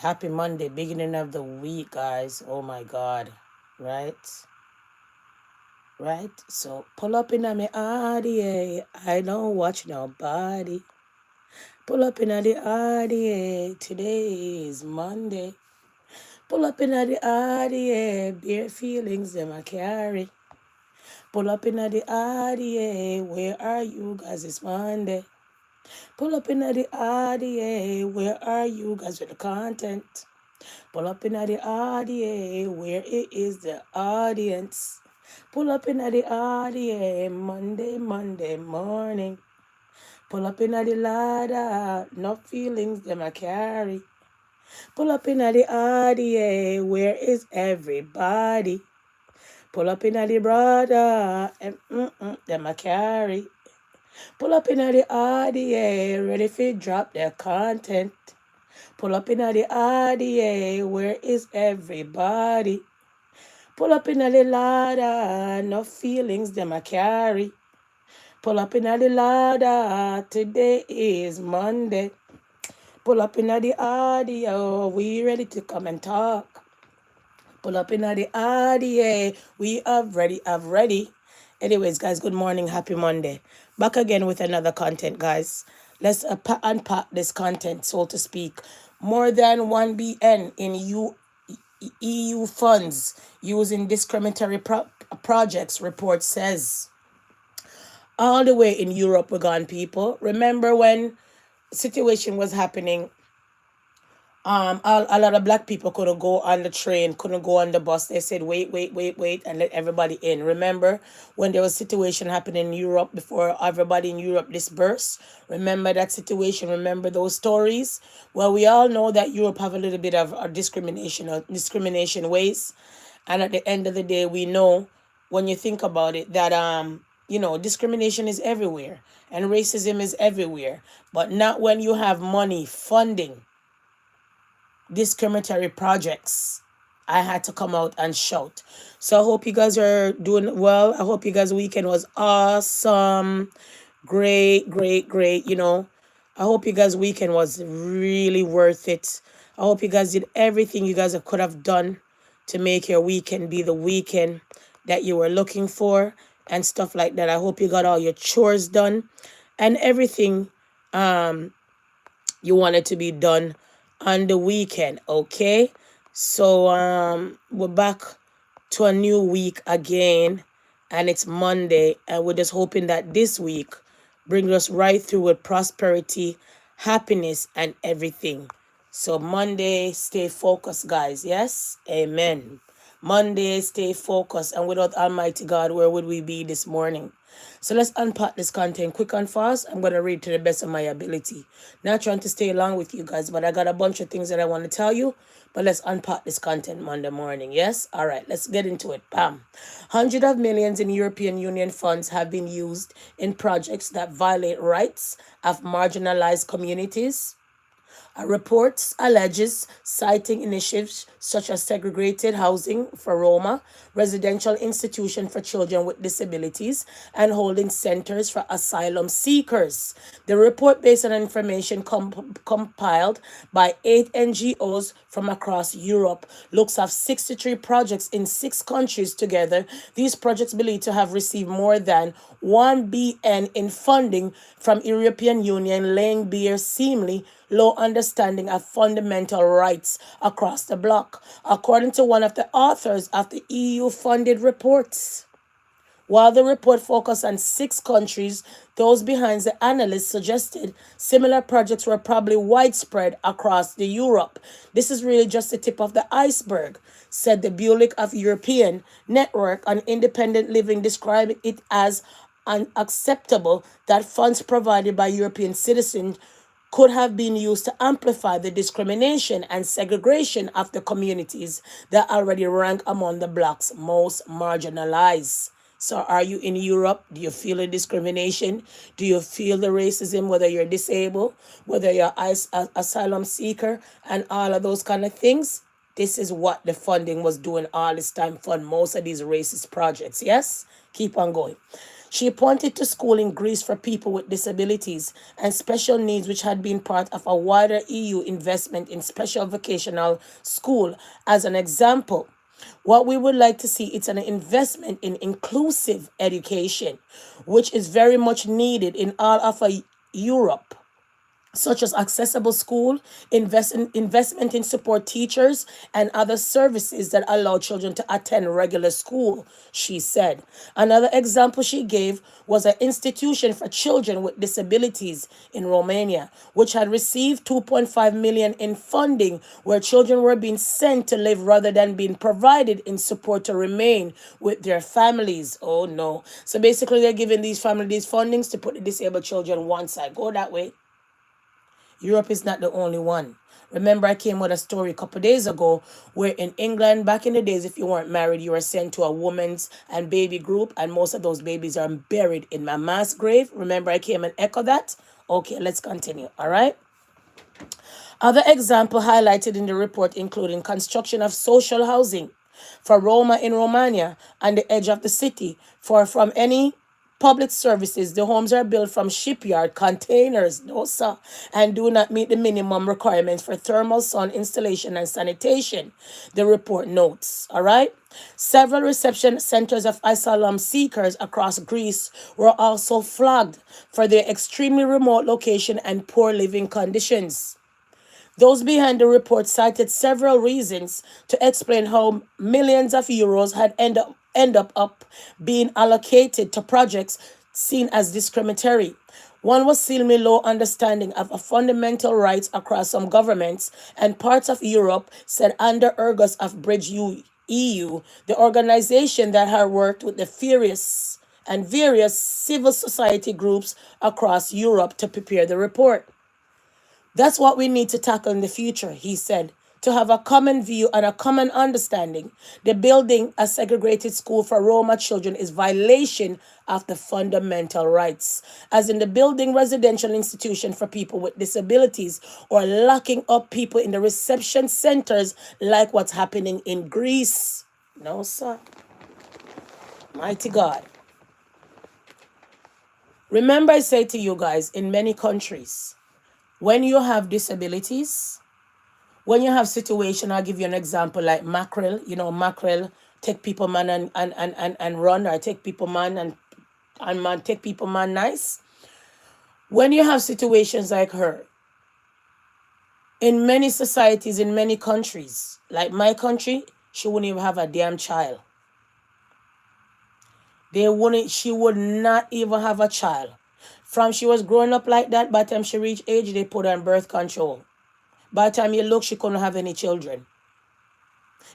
Happy Monday, beginning of the week, guys. Oh my God. Right? Right? So pull up in my RDA. I don't watch nobody. Pull up in the RDA. Today is Monday. Pull up in the RDA. Bare feelings them I carry. Pull up in the RDA. Where are you guys? It's Monday. Pull up in the RDA. Where are you guys with the content? Pull up in the RDA, where it is the audience. Pull up in the RDA, Monday morning. Pull up in the ladder, no feelings them I carry. Pull up in the RDA, where is everybody? Pull up in the brother, and them I carry. Pull up in the RDA, ready for drop their content. Pull up in the RDA, where is everybody? Pull up in the ladder, no feelings them I carry. Pull up in the ladder, today is Monday. Pull up in the audio, we ready to come and talk. Pull up in the RDA, we have ready. Anyways, guys, good morning, happy Monday. Back again with another content, guys. Let's unpack this content, so to speak. More than 1 BN in EU funds using discriminatory projects, report says. All the way in Europe, we're gone, people. Remember when situation was happening, a lot of black people couldn't go on the train, couldn't go on the bus. They said, wait, and let everybody in. Remember when there was situation happening in Europe before everybody in Europe dispersed? Remember that situation? Remember those stories? Well, we all know that Europe have a little bit of a discrimination ways. And at the end of the day, we know when you think about it that discrimination is everywhere and racism is everywhere, but not when you have money funding discriminatory projects. I had to come out and shout. So I hope you guys are doing well. I hope you guys' weekend was awesome. Great. I hope you guys' weekend was really worth it. I hope you guys did everything you guys could have done to make your weekend be the weekend that you were looking for and stuff like that. I hope you got all your chores done and everything you wanted to be done on the weekend. Okay, so we're back to a new week again, and it's Monday, and we're just hoping that this week brings us right through with prosperity, happiness, and everything. So Monday, stay focused, guys. Yes, amen. Monday, stay focused, and without Almighty God, where would we be this morning? So let's unpack this content quick and fast. I'm going to read to the best of my ability. Not trying to stay long with you guys, but I got a bunch of things that I want to tell you. But let's unpack this content Monday morning. Yes? All right, let's get into it. Bam. Hundreds of millions in European Union funds have been used in projects that violate rights of marginalized communities. A report alleges citing initiatives such as segregated housing for Roma, residential institution for children with disabilities, and holding centers for asylum seekers. The report, based on information compiled by 8 NGOs from across Europe, looks at 63 projects in 6 countries together. These projects believed to have received more than 1 BN in funding from European Union, laying bare seemingly low understanding of fundamental rights across the bloc, according to one of the authors of the EU-funded reports. While the report focused on 6 countries, those behind the analysts suggested similar projects were probably widespread across the Europe. This is really just the tip of the iceberg, said the Bureau of European Network on Independent Living, describing it as unacceptable that funds provided by European citizens could have been used to amplify the discrimination and segregation of the communities that already rank among the bloc's most marginalized. So are you in Europe? Do you feel the discrimination? Do you feel the racism, whether you're disabled, whether you're asylum seeker, and all of those kind of things? This is what the funding was doing all this time for most of these racist projects. Yes? Keep on going. She pointed to school in Greece for people with disabilities and special needs, which had been part of a wider EU investment in special vocational school, as an example. What we would like to see is an investment in inclusive education, which is very much needed in all of Europe, such as accessible school, investment in support teachers, and other services that allow children to attend regular school, she said. Another example she gave was an institution for children with disabilities in Romania, which had received 2.5 million in funding, where children were being sent to live rather than being provided in support to remain with their families. Oh no. So basically they're giving these families these fundings to put the disabled children one side. Go that way. Europe is not the only one. Remember, I came with a story a couple days ago where in England, back in the days, if you weren't married, you were sent to a woman's and baby group, and most of those babies are buried in my mass grave. Remember, I came and echoed that? Okay, let's continue. All right. Other examples highlighted in the report including construction of social housing for Roma in Romania and the edge of the city. For from any public services, the homes are built from shipyard containers, no sir, and do not meet the minimum requirements for thermal sun installation and sanitation, the report notes. All right. Several reception centers of asylum seekers across Greece were also flagged for their extremely remote location and poor living conditions. Those behind the report cited several reasons to explain how millions of euros had end up being allocated to projects seen as discriminatory. One was seemingly low understanding of a fundamental rights across some governments and parts of Europe, said under Urgus of Bridge EU, the organization that had worked with the various civil society groups across Europe to prepare the report. That's what we need to tackle in the future, he said, to have a common view and a common understanding. The building a segregated school for Roma children is violation of the fundamental rights, as in the building residential institution for people with disabilities or locking up people in the reception centers like what's happening in Greece. No, sir. Mighty God. Remember, I say to you guys, in many countries, when you have disabilities, when you have situation, I'll give you an example like mackerel, mackerel take people man and run, or take people man and man take people man nice. When you have situations like her, in many societies, in many countries, like my country, she wouldn't even have a damn child. She would not even have a child. From she was growing up like that, by the time she reached age, they put her on birth control. By the time you look, she couldn't have any children.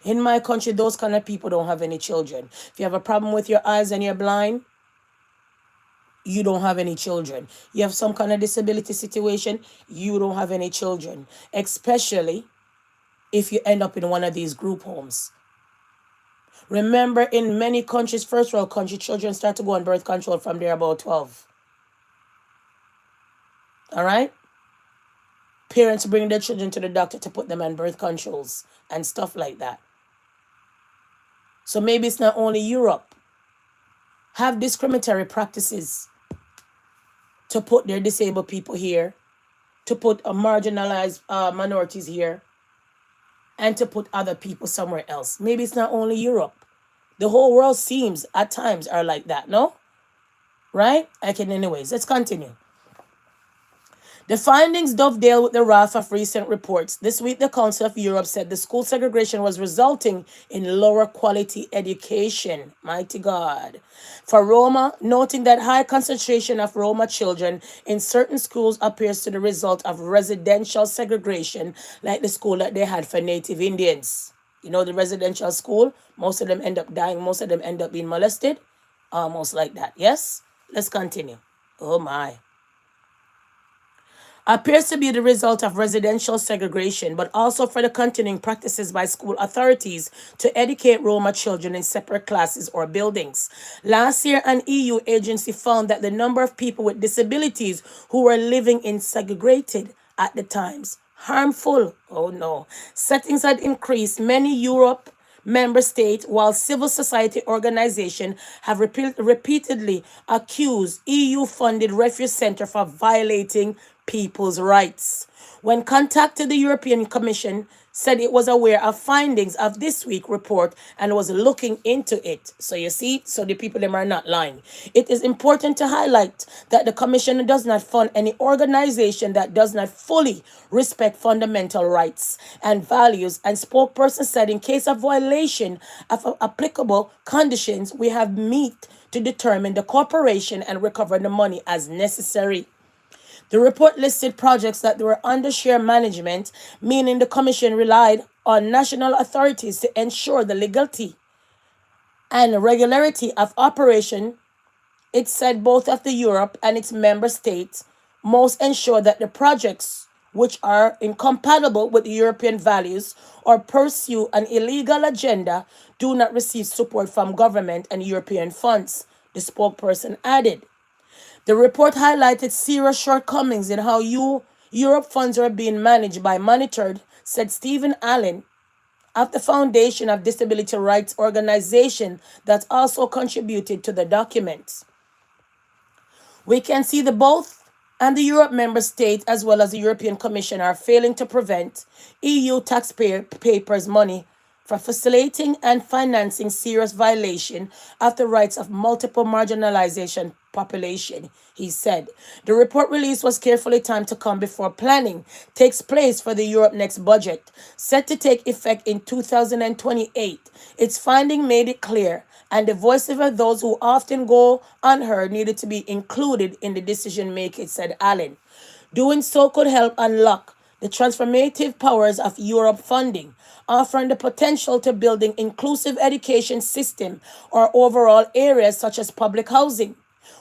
In my country, those kind of people don't have any children. If you have a problem with your eyes and you're blind, you don't have any children. You have some kind of disability situation, you don't have any children. Especially if you end up in one of these group homes. Remember, in many countries, first world country, children start to go on birth control from they're about 12. All right? Parents bring their children to the doctor to put them on birth controls and stuff like that. So maybe it's not only Europe. Have discriminatory practices to put their disabled people here, to put marginalized minorities here, and to put other people somewhere else. Maybe it's not only Europe. The whole world seems at times are like that, no? Right? Anyways, let's continue. The findings dovetail with the wrath of recent reports. This week, the Council of Europe said the school segregation was resulting in lower quality education. Mighty God. For Roma, noting that high concentration of Roma children in certain schools appears to the result of residential segregation, like the school that they had for Native Indians. You know, the residential school, most of them end up dying, most of them end up being molested. Almost like that. Yes? Let's continue. Oh my. Appears to be the result of residential segregation, but also for the continuing practices by school authorities to educate Roma children in separate classes or buildings. Last year, an EU agency found that the number of people with disabilities who were living in segregated, at the times, harmful, oh no, settings had increased. Many member states, while civil society organizations have repeatedly accused EU-funded refuge center for violating people's rights. When contacted, the European Commission said it was aware of findings of this week's report and was looking into it. So you see, so the people them are not lying. It is important to highlight that the Commission does not fund any organization that does not fully respect fundamental rights and values. And spokesperson said, in case of violation of applicable conditions, we have meet to determine the corporation and recover the money as necessary. The report listed projects that were under shared management, meaning the Commission relied on national authorities to ensure the legality and regularity of operation. It said both of the Europe and its member states must ensure that the projects which are incompatible with European values or pursue an illegal agenda do not receive support from government and European funds, the spokesperson added. The report highlighted serious shortcomings in how Europe funds are being managed by monitored, said Stephen Allen of the Foundation of Disability Rights Organization that also contributed to the documents. We can see the both and the Europe member states as well as the European Commission are failing to prevent EU taxpayers' money for facilitating and financing serious violation of the rights of multiple marginalization population, he said. The report release was carefully timed to come before planning takes place for the Europe Next budget, set to take effect in 2028. Its finding made it clear, and the voices of those who often go unheard needed to be included in the decision making, said Allen. Doing so could help unlock the transformative powers of Europe funding, offering the potential to building inclusive education system or overall areas such as public housing,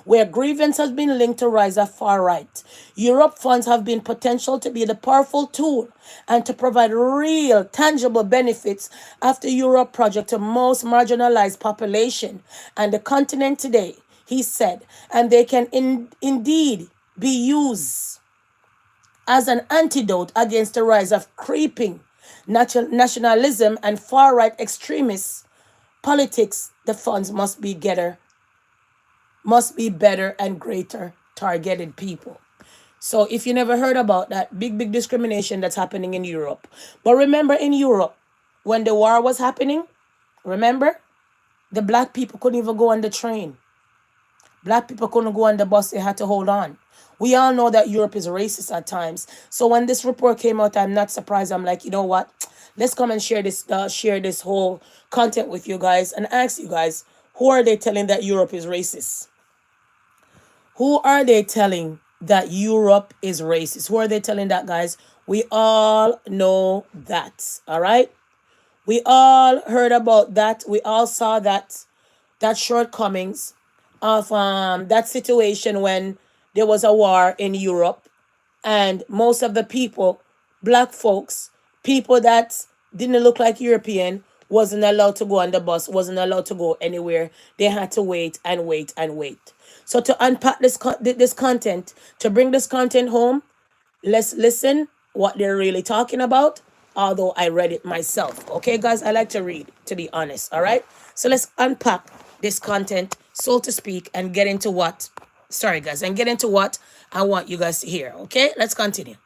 where grievance has been linked to rise of far right. Europe funds have been potential to be the powerful tool and to provide real, tangible benefits of the Europe project to most marginalized population and the continent today, he said, and they can indeed be used as an antidote against the rise of creeping nationalism and far-right extremist politics. The funds must be better and greater targeted people. So if you never heard about that big discrimination that's happening in Europe. But remember, in Europe, when the war was happening, remember, the black people couldn't even go on the train. Black people couldn't go on the bus. They had to hold on. We all know that Europe is racist at times. So when this report came out, I'm not surprised. I'm like, you know what? Let's come and share this whole content with you guys and ask you guys, who are they telling that Europe is racist? Who are they telling that Europe is racist? Who are they telling that, guys? We all know that, all right? We all heard about that. We all saw that shortcomings of that situation when there was a war in Europe and most of the people, black folks, people that didn't look like European, wasn't allowed to go on the bus, wasn't allowed to go anywhere. They had to wait and wait and wait. So to unpack this content, to bring this content home, let's listen what they're really talking about, although I read it myself. Okay, guys, I like to read, to be honest, all right? So let's unpack this content, so to speak, and get into what I want you guys to hear, okay? Let's continue.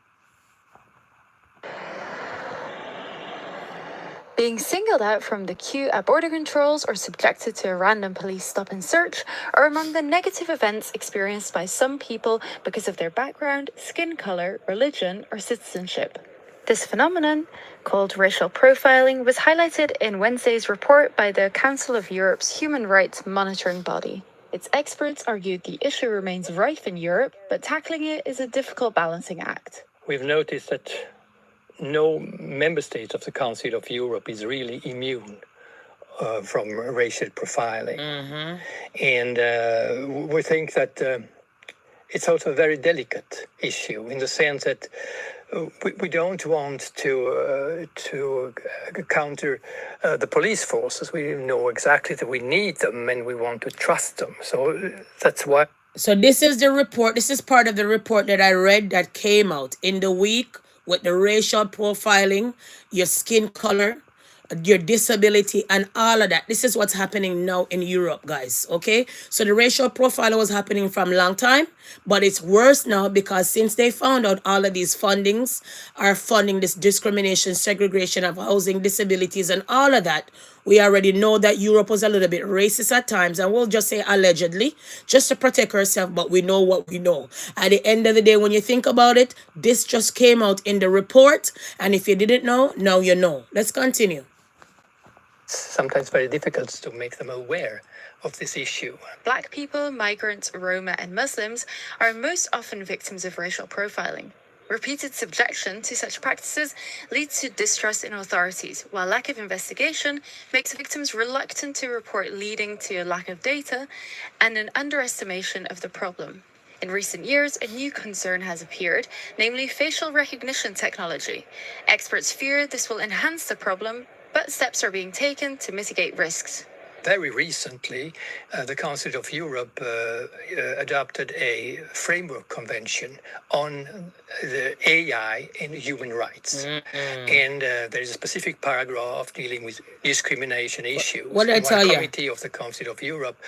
Being singled out from the queue at border controls or subjected to a random police stop and search are among the negative events experienced by some people because of their background, skin color, religion, or citizenship. This phenomenon, called racial profiling, was highlighted in Wednesday's report by the Council of Europe's human rights monitoring body. Its experts argued the issue remains rife in Europe, but tackling it is a difficult balancing act. We've noticed that no member state of the Council of Europe is really immune from racial profiling. And we think that it's also a very delicate issue in the sense that we don't want to counter the police forces. We know exactly that we need them and we want to trust them. So that's why. So this is the report. This is part of the report that I read that came out in the week with the racial profiling, your skin color, your disability and all of that. This is what's happening now in Europe, guys. Okay, so the racial profiling was happening from long time, but it's worse now because since they found out all of these fundings are funding this discrimination, segregation of housing, disabilities, and all of that, we already know that Europe was a little bit racist at times, and we'll just say allegedly, just to protect ourselves, but we know what we know. At the end of the day, when you think about it, this just came out in the report, and if you didn't know, now you know. Let's continue. Sometimes very difficult to make them aware of this issue. Black people, migrants, Roma, and Muslims are most often victims of racial profiling. Repeated subjection to such practices leads to distrust in authorities, while lack of investigation makes victims reluctant to report, leading to a lack of data and an underestimation of the problem. In recent years, a new concern has appeared, namely facial recognition technology. Experts fear this will enhance the problem, but steps are being taken to mitigate risks. Very recently, the Council of Europe adopted a framework convention on the AI and human rights. And there is a specific paragraph dealing with discrimination issues. What did I tell you? One committee of the Council of Europe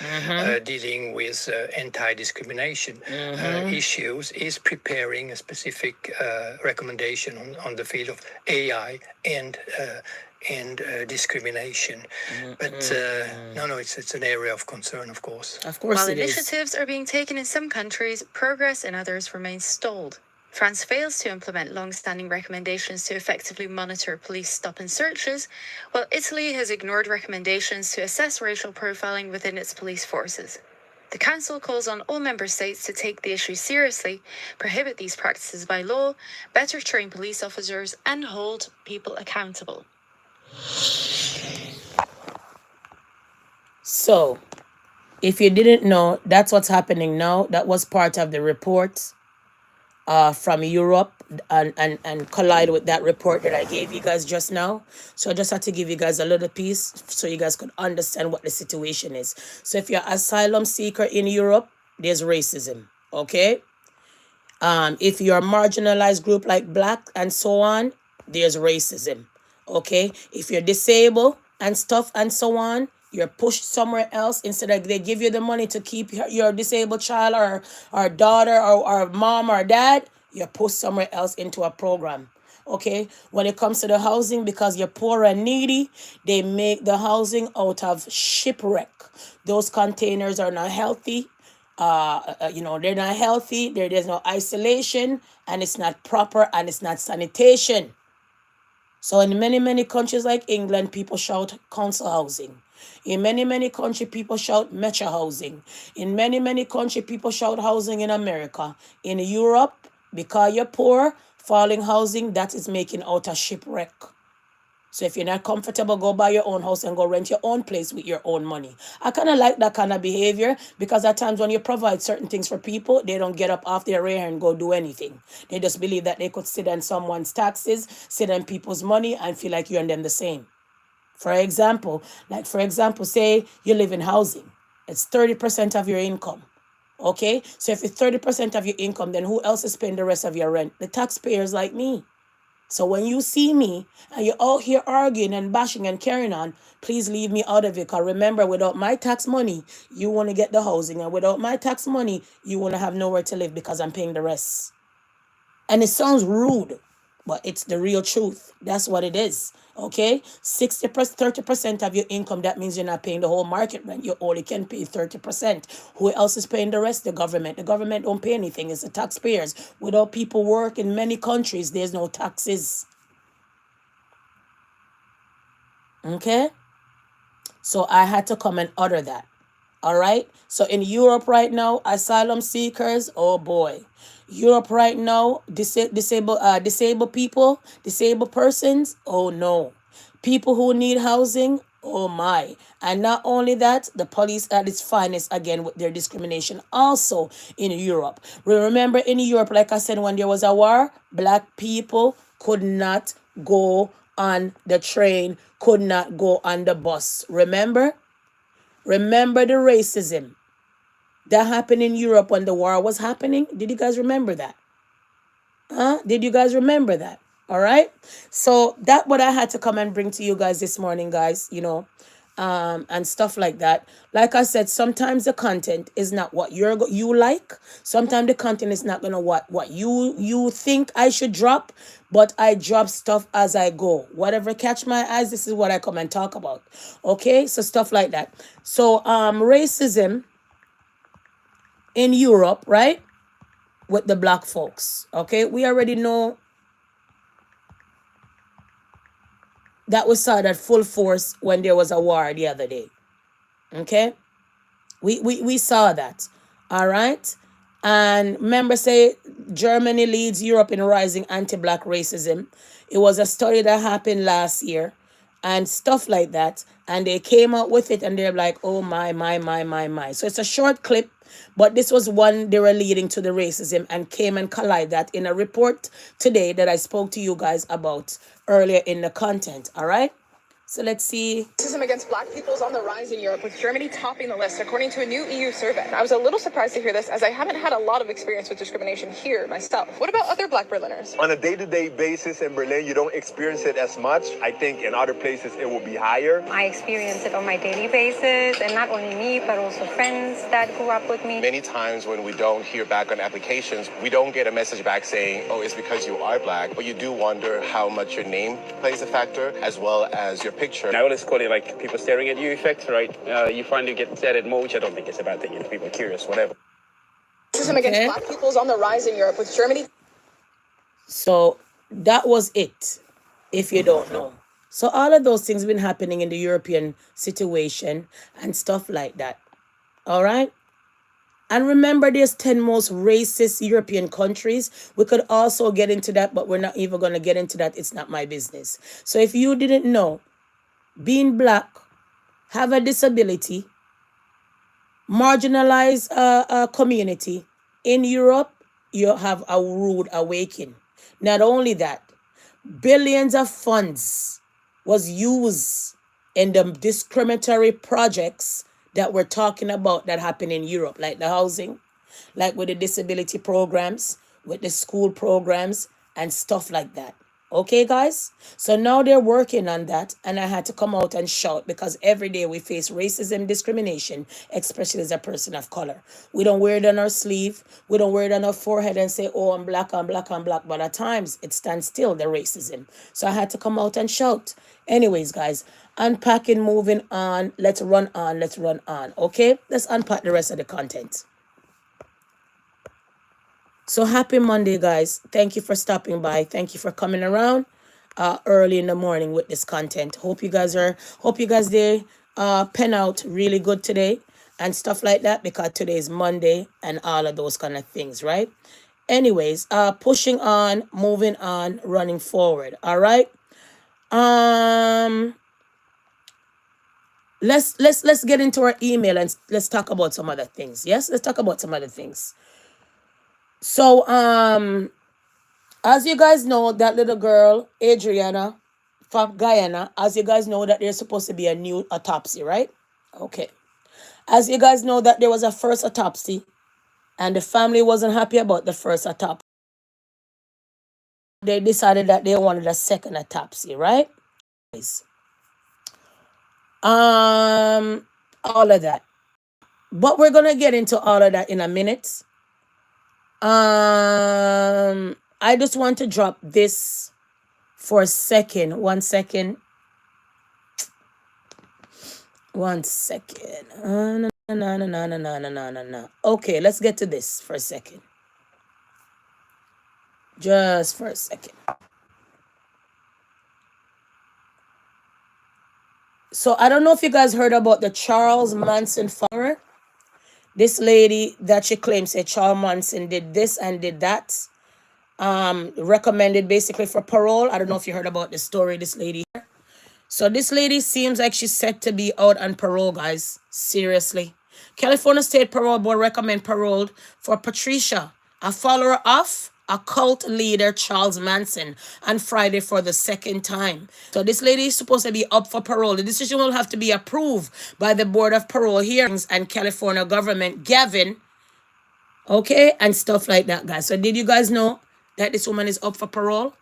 dealing with anti-discrimination issues is preparing a specific recommendation on the field of AI and discrimination. But no, it's an area of concern, of course. Of course While it is. initiatives are being taken in some countries, progress in others remains stalled. France fails to implement long-standing recommendations to effectively monitor police stop and searches, while Italy has ignored recommendations to assess racial profiling within its police forces. The Council calls on all member states to take the issue seriously, prohibit these practices by law, better train police officers, and hold people accountable. So, if you didn't know, that's what's happening now. That was part of the report from Europe and collide with that report that I gave you guys just now. So I just had to give you guys a little piece so you guys could understand what the situation is. So if you're an asylum seeker in Europe, there's racism, okay? If you're a marginalized group like Black and so on, there's racism, okay? If you're disabled and stuff and so on, you're pushed somewhere else. Instead of they give you the money to keep your disabled child or daughter or mom or dad, you're pushed somewhere else into a program. Okay, when it comes to the housing, because you're poor and needy, they make the housing out of shipwreck. Those containers are not healthy. They're not healthy. There's no isolation, and it's not proper, and it's not sanitation. So in many countries like England, people shout council housing. In many countries, people shout metro housing. In many countries, people shout housing in America. In Europe, because you're poor, falling housing, that is making out a shipwreck. So if you're not comfortable, go buy your own house and go rent your own place with your own money. I kind of like that kind of behavior, because at times when you provide certain things for people, they don't get up off their rear and go do anything. They just believe that they could sit on someone's taxes, sit on people's money, and feel like you and them the same. For example, say you live in housing. It's 30% of your income. Okay? So if it's 30% of your income, then who else is paying the rest of your rent? The taxpayers like me. So when you see me and you're out here arguing and bashing and carrying on, please leave me out of it. Because remember, without my tax money, you want to get the housing. And without my tax money, you want to have nowhere to live because I'm paying the rest. And it sounds rude, but it's the real truth. That's what it is. Okay? 30% of your income, that means you're not paying the whole market rent. You only can pay 30%. Who else is paying the rest? The government. The government don't pay anything. It's the taxpayers. Without people work in many countries, there's no taxes. Okay? So I had to come and utter that. All right? So in Europe right now, asylum seekers, oh boy. Europe right now, disabled people, disabled persons, oh no. People who need housing, oh my. And not only that, the police at its finest again with their discrimination also in Europe. We remember in Europe, like I said, when there was a war, Black people could not go on the train, could not go on the bus. Remember? Remember the racism that happened in Europe when the war was happening? Did you guys remember that? Did you guys remember that? All right. So that what I had to come and bring to you guys this morning, guys, and stuff like that. Like I said, sometimes the content is not what you like. Sometimes the content is not gonna what you think I should drop, but I drop stuff as I go. Whatever catch my eyes, this is what I come and talk about. Okay, so stuff like that. So racism in Europe, right? With the black folks. Okay, we already know that we saw that full force when there was a war the other day. Okay, we saw that. All right. And remember, say Germany leads Europe in rising anti-black racism. It was a story that happened last year and stuff like that. And they came out with it and they're like, oh my. So it's a short clip, but this was one they were leading to the racism and came and collide that in a report today that I spoke to you guys about earlier in the content. All right. So let's see. Racism against black people is on the rise in Europe, with Germany topping the list, according to a new EU survey. I was a little surprised to hear this, as I haven't had a lot of experience with discrimination here myself. What about other black Berliners? On a day-to-day basis in Berlin, you don't experience it as much. I think in other places it will be higher. I experience it on my daily basis, and not only me, but also friends that grew up with me. Many times when we don't hear back on applications, we don't get a message back saying, oh, it's because you are black. But you do wonder how much your name plays a factor, as well as your picture. I always call it like people staring at you effect, right? You finally get stared at more, which I don't think is a bad thing. If people are curious, whatever. Racism against black people is on the rise in Europe, with Germany. So that was it, if you don't know. So all of those things been happening in the European situation and stuff like that. All right. And remember, there's 10 most racist European countries. We could also get into that, but we're not even going to get into that. It's not my business. So if you didn't know, being black, have a disability, marginalized community in Europe, you have a rude awakening. Not only that, billions of funds was used in the discriminatory projects that we're talking about that happen in Europe, like the housing, like with the disability programs, with the school programs and stuff like that. Okay, guys? So now they're working on that, and I had to come out and shout because every day we face racism, discrimination, especially as a person of color. We don't wear it on our sleeve. We don't wear it on our forehead and say, oh, I'm black, I'm black, I'm black. But at times, it stands still, the racism. So I had to come out and shout. Anyways, guys, unpacking, moving on. Let's run on. Let's run on. Okay? Let's unpack the rest of the content. So happy Monday, guys. Thank you for stopping by. Thank you for coming around early in the morning with this content. Hope you guys they pen out really good today and stuff like that, because today is Monday and all of those kind of things, right? Anyways, pushing on, moving on, running forward. All right. Let's get into our email and let's talk about some other things. Yes, let's talk about some other things. So, as you guys know, that little girl, Adrianna, from Guyana, as you guys know that there's supposed to be a new autopsy, right? Okay. As you guys know that there was a first autopsy and the family wasn't happy about the first autopsy. They decided that they wanted a second autopsy, right? All of that. But we're going to get into all of that in a minute. I just want to drop this for a second. 1 second. 1 second. No. Okay, let's get to this for a second. Just for a second. So I don't know if you guys heard about the Charles Manson fire. This lady that she claims that Charles Manson did this and did that. Recommended basically for parole. I don't know if you heard about the story, this lady. So this lady seems like she's set to be out on parole, guys. Seriously. California State Parole Board recommend parole for Patricia, a follower of occult leader Charles Manson, on Friday for the second time. So this lady is supposed to be up for parole. The decision will have to be approved by the Board of Parole Hearings and California government, Gavin. Okay, and stuff like that, guys. So did you guys know that this woman is up for parole?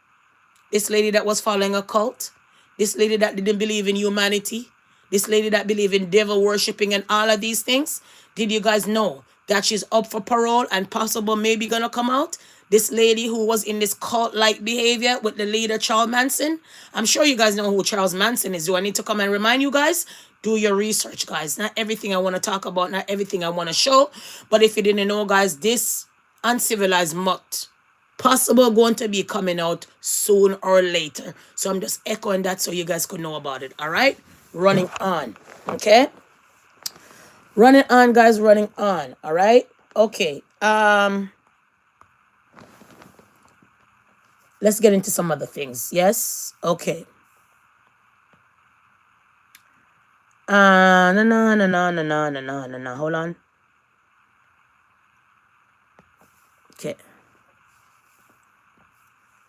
This lady that was following a cult. This lady that didn't believe in humanity. This lady that believed in devil worshipping and all of these things. Did you guys know that she's up for parole and possible maybe gonna come out? This lady who was in this cult-like behavior with the leader Charles Manson. I'm sure you guys know who Charles Manson is. Do I need to come and remind you guys? Do your research, guys. Not everything I want to talk about, not everything I want to show. But if you didn't know, guys, this uncivilized mutt possible going to be coming out soon or later. So I'm just echoing that so you guys could know about it. All right, running on. Okay, running on, guys, running on. All right, okay. Let's get into some other things. Yes, okay. No. Hold on. Okay.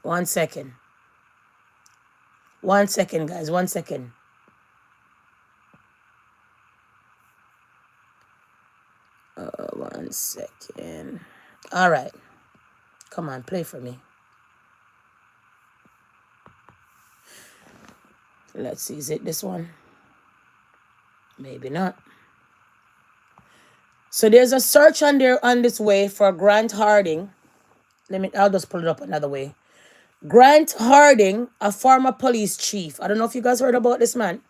1 second. 1 second, guys. 1 second. One second. All right. Come on, play for me. Let's see. Is it this one? Maybe not. So there's a search on there on this way for Grant Harding. I'll just pull it up another way. Grant Harding, a former police chief. I don't know if you guys heard about this man.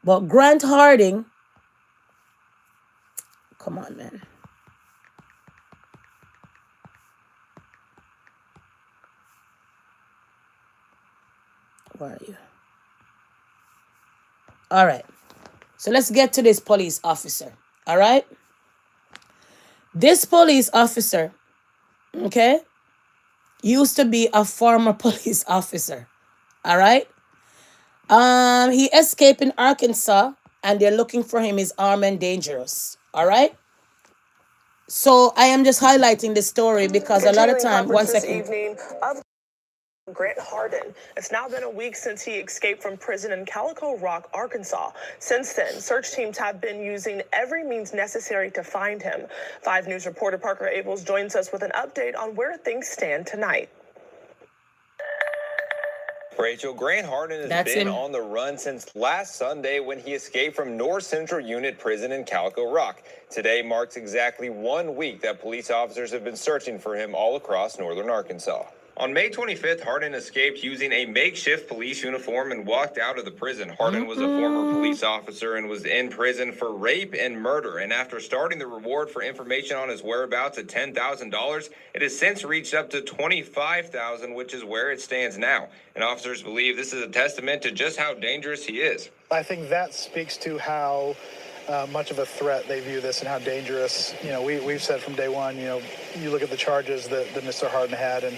But Grant Harding, come on, man. Where are you? All right. So let's get to this police officer. All right. This police officer, okay, used to be a former police officer. All right. He escaped in Arkansas and they're looking for him. He's armed and dangerous. All right. So I am just highlighting this story because a lot of time, 1 second. Grant Harden. It's now been a week since he escaped from prison in Calico Rock, Arkansas. Since then, search teams have been using every means necessary to find him. 5 News reporter Parker Abels joins us with an update on where things stand tonight. Rachel, Grant Harden has been on the run since last Sunday when he escaped from North Central Unit Prison in Calico Rock. Today marks exactly 1 week that police officers have been searching for him all across northern Arkansas. On May 25th, Harden escaped using a makeshift police uniform and walked out of the prison. Harden was a former police officer and was in prison for rape and murder. And after starting the reward for information on his whereabouts at $10,000, it has since reached up to $25,000, which is where it stands now. And officers believe this is a testament to just how dangerous he is. I think that speaks to how much of a threat they view this and how dangerous. You know, we've said from day one, you know, you look at the charges that Mr. Harden had and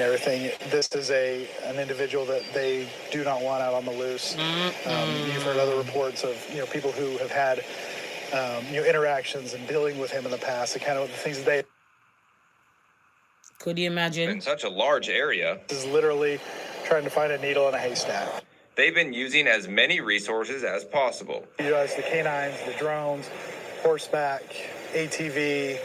everything. This is an individual that they do not want out on the loose. You've heard other reports of, you know, people who have had, you know, interactions and dealing with him in the past. And kind of the things that they. Could you imagine? In such a large area. This is literally trying to find a needle in a haystack. They've been using as many resources as possible. Utilize the canines, the drones, horseback, ATV,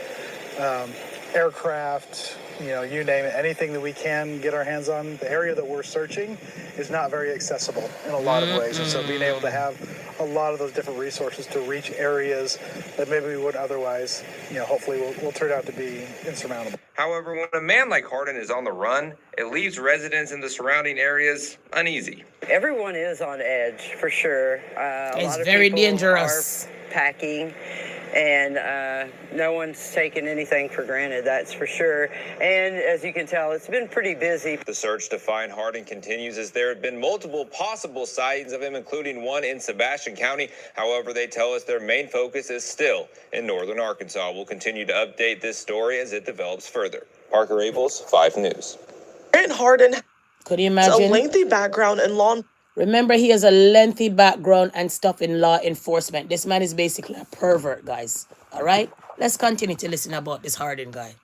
aircraft, you know, you name it, anything that we can get our hands on. The area that we're searching is not very accessible in a lot of ways. And so being able to have a lot of those different resources to reach areas that maybe we would otherwise, you know, hopefully will turn out to be insurmountable. However, when a man like Harden is on the run, it leaves residents in the surrounding areas uneasy. Everyone is on edge, for sure. It's a lot of very people dangerous. Are packing, and no one's taking anything for granted, that's for sure. And as you can tell, it's been pretty busy. The search to find Harden continues as there have been multiple possible sightings of him, including one in Sebastian County. However, they tell us their main focus is still in northern Arkansas. We'll continue to update this story as it develops further. Parker Abels, 5 News. Grant Harden Could you imagine? has a lengthy background in law. Remember, he has a lengthy background and stuff in law enforcement. This man is basically a pervert, guys. All right? Let's continue to listen about this Harden guy.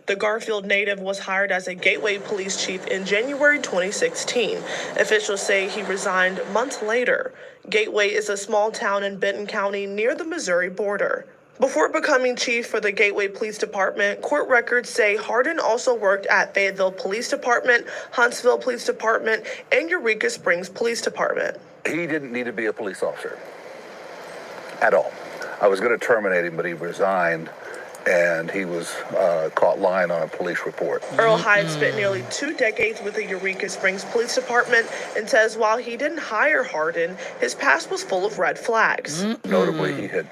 The Garfield native was hired as a Gateway police chief in January 2016. Officials say he resigned months later. Gateway is a small town in Benton County near the Missouri border. Before becoming chief for the Gateway Police Department, court records say Harden also worked at Fayetteville Police Department, Huntsville Police Department, and Eureka Springs Police Department. He didn't need to be a police officer at all. I was going to terminate him, but he resigned, and he was caught lying on a police report. Earl Hyde spent nearly 2 decades with the Eureka Springs Police Department and says while he didn't hire Harden, his past was full of red flags. Notably, he had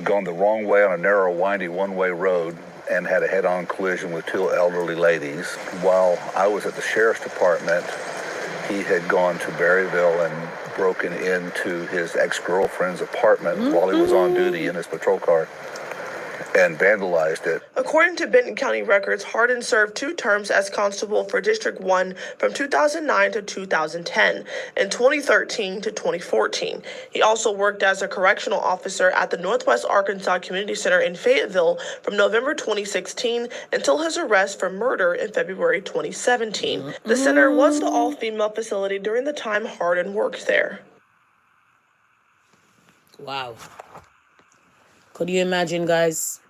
gone the wrong way on a narrow, windy one-way road and had a head-on collision with 2 elderly ladies. While I was at the sheriff's department, he had gone to Berryville and broken into his ex-girlfriend's apartment while he was on duty in his patrol car and vandalized it. According to Benton County records, Harden served 2 terms as constable for District 1 from 2009 to 2010 and 2013 to 2014. He also worked as a correctional officer at the Northwest Arkansas Community Center in Fayetteville from November 2016 until his arrest for murder in February 2017. The center was the all-female facility during the time Harden worked there. Wow. Could you imagine, guys?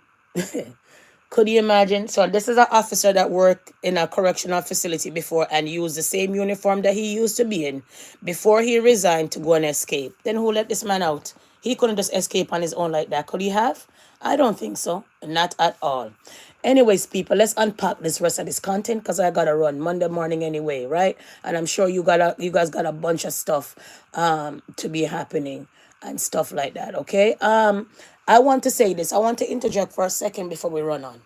Could you imagine? So this is an officer that worked in a correctional facility before and used the same uniform that he used to be in before he resigned to go and escape. Then who let this man out? He couldn't just escape on his own like that. Could he have? I don't think so. Not at all. Anyways, people, let's unpack this rest of this content because I gotta run Monday morning anyway, right? And I'm sure you guys got a bunch of stuff to be happening and stuff like that. Okay. I want to say this. I want to interject for a second before we run on.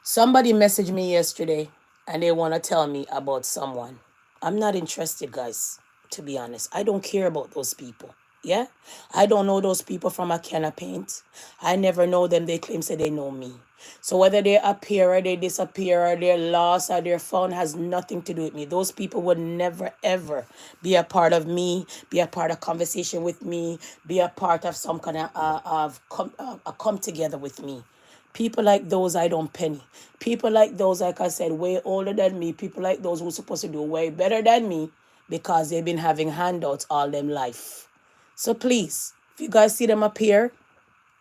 Somebody messaged me yesterday and they want to tell me about someone. I'm not interested, guys, to be honest. I don't care about those people. Yeah? I don't know those people from a can of paint. I never know them. They claim say they know me. So whether they appear or they disappear or they're lost or they're found has nothing to do with me. Those people would never, ever be a part of me, be a part of conversation with me, be a part of some kind of come together with me. People like those I don't penny. People like those, like I said, way older than me. People like those who are supposed to do way better than me because they've been having handouts all them life. So please, if you guys see them appear,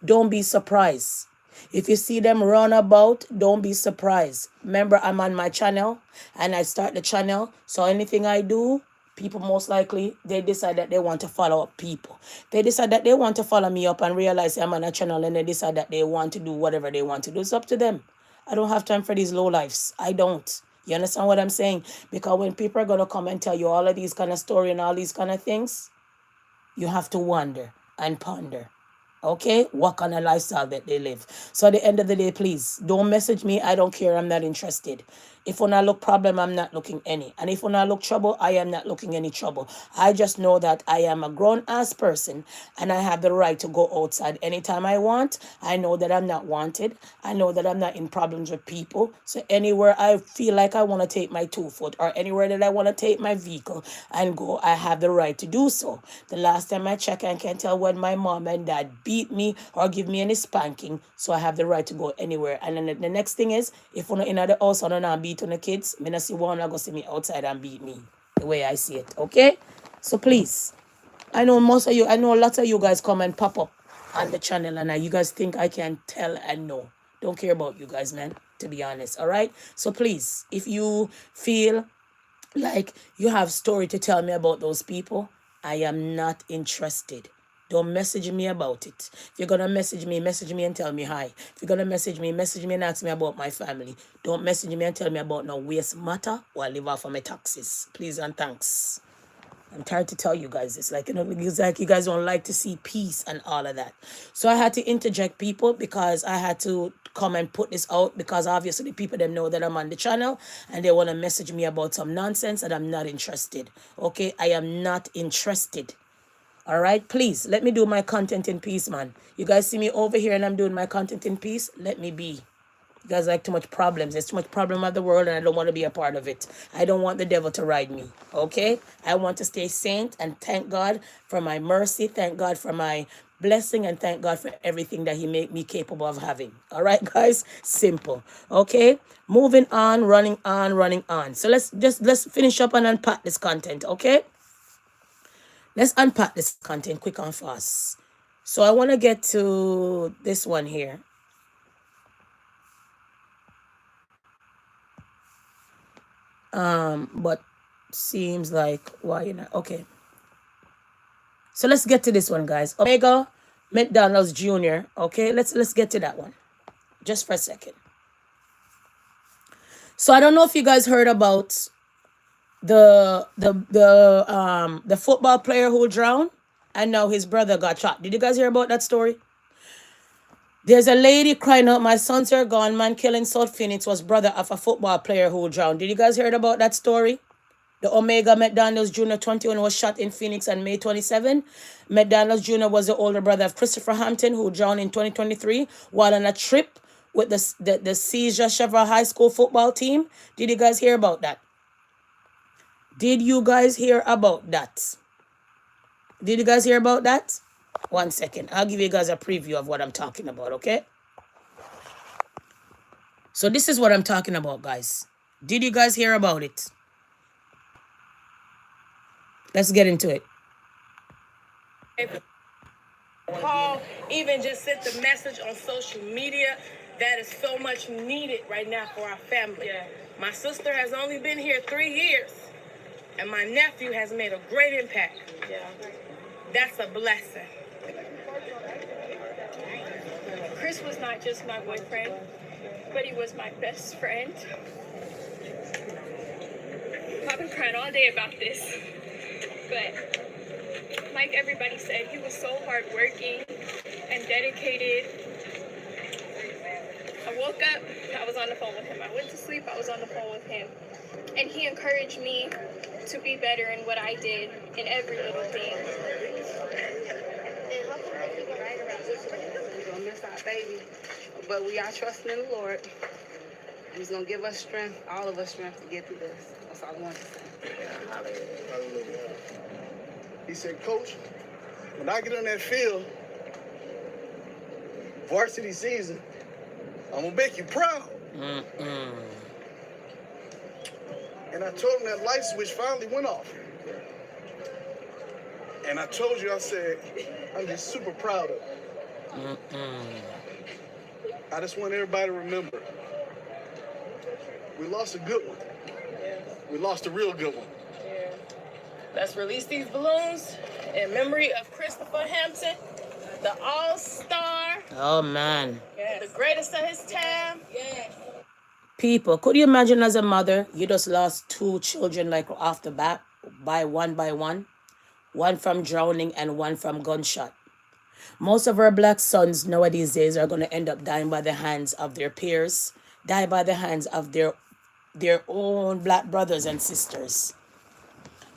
don't be surprised. If you see them run about, don't be surprised. Remember, I'm on my channel and I start the channel. So anything I do, people most likely, they decide that they want to follow up people. They decide that they want to follow me up and realize I'm on a channel and they decide that they want to do whatever they want to do. It's up to them. I don't have time for these low lives. I don't. You understand what I'm saying? Because when people are going to come and tell you all of these kind of story and all these kind of things, you have to wonder and ponder. Okay, what kind of lifestyle that they live. So at the end of the day, please don't message me. I don't care. I'm not interested. If when I look problem, I'm not looking any. And if when I look trouble, I am not looking any trouble. I just know that I am a grown-ass person and I have the right to go outside anytime I want. I know that I'm not wanted. I know that I'm not in problems with people. So anywhere I feel like I want to take my 2 foot or anywhere that I want to take my vehicle and go, I have the right to do so. The last time I check, I can't tell when my mom and dad beat me or give me any spanking. So I have the right to go anywhere. And then the next thing is, if you're in the house and I'm beat on the kids, I don't see one go see me outside and beat me the way I see it. Okay? So please, I know lots of you guys come and pop up on the channel and you guys think I can tell and know. Don't care about you guys, man, to be honest. All right? So please, if you feel like you have story to tell me about those people, I am not interested. Don't message me about it. If you're going to message me and tell me hi. If you're going to message me and ask me about my family. Don't message me and tell me about no waste matter or I live off of my taxes. Please and thanks. I'm tired to tell you guys this. It's like you guys don't like to see peace and all of that. So I had to interject people because I had to come and put this out because obviously people them know that I'm on the channel and they want to message me about some nonsense and I'm not interested. Okay? I am not interested. All right, please let me do my content in peace, man. You guys see me over here and I'm doing my content in peace. Let me be. You guys like too much problems. There's too much problem of the world and I don't want to be a part of it. I don't want the devil to ride me. Okay? I want to stay saint and thank God for my mercy. Thank God for my blessing and thank God for everything that he made me capable of having. All right, guys? Simple. Okay? Moving on, running on. So let's finish up and unpack this content. Okay? Let's unpack this content quick and fast. So I want to get to this one here. But seems like why you not okay. So let's get to this one, guys. Omega McDonald's Jr. Okay, let's get to that one. Just for a second. So I don't know if you guys heard about the football player who drowned and now his brother got shot. Did you guys hear about that story? There's a lady crying out, my sons are gone. Man killing South Phoenix was brother of a football player who drowned. Did you guys hear about that story? The Omega McDonald's Jr. 21 was shot in Phoenix on May 27. McDonald's Jr. was the older brother of Christopher Hampton, who drowned in 2023 while on a trip with the Seizure Chevrolet High School football team. Did you guys hear about that? Did you guys hear about that? Did you guys hear about that? 1 second. I'll give you guys a preview of what I'm talking about, okay? So this is what I'm talking about, guys. Did you guys hear about it? Let's get into it. Paul even just sent the message on social media that is so much needed right now for our family. Yeah. My sister has only been here 3 years, and my nephew has made a great impact. Yeah. That's a blessing. Chris was not just my boyfriend, but he was my best friend. I've been crying all day about this, but like everybody said, he was so hardworking and dedicated. I woke up, I was on the phone with him. I went to sleep, I was on the phone with him. And he encouraged me to be better in what I did in every little thing. We're gonna miss our baby, but we are trusting in the Lord. He's gonna give us strength, all of us strength to get through this. That's all I want to say. Hallelujah. He said, Coach, when I get on that field, varsity season, I'm gonna make you proud. And I told him that light switch finally went off. And I told you, I said, I'm just super proud of it. I just want everybody to remember, we lost a good one. We lost a real good one. Yeah. Let's release these balloons in memory of Christopher Hampton, the all-star. Oh, man. Yes. The greatest of his time. Yes. People, could you imagine as a mother, you just lost 2 children like off the bat, by one, one from drowning and one from gunshot. Most of our black sons nowadays days are going to end up dying by the hands of their peers, die by the hands of their own black brothers and sisters.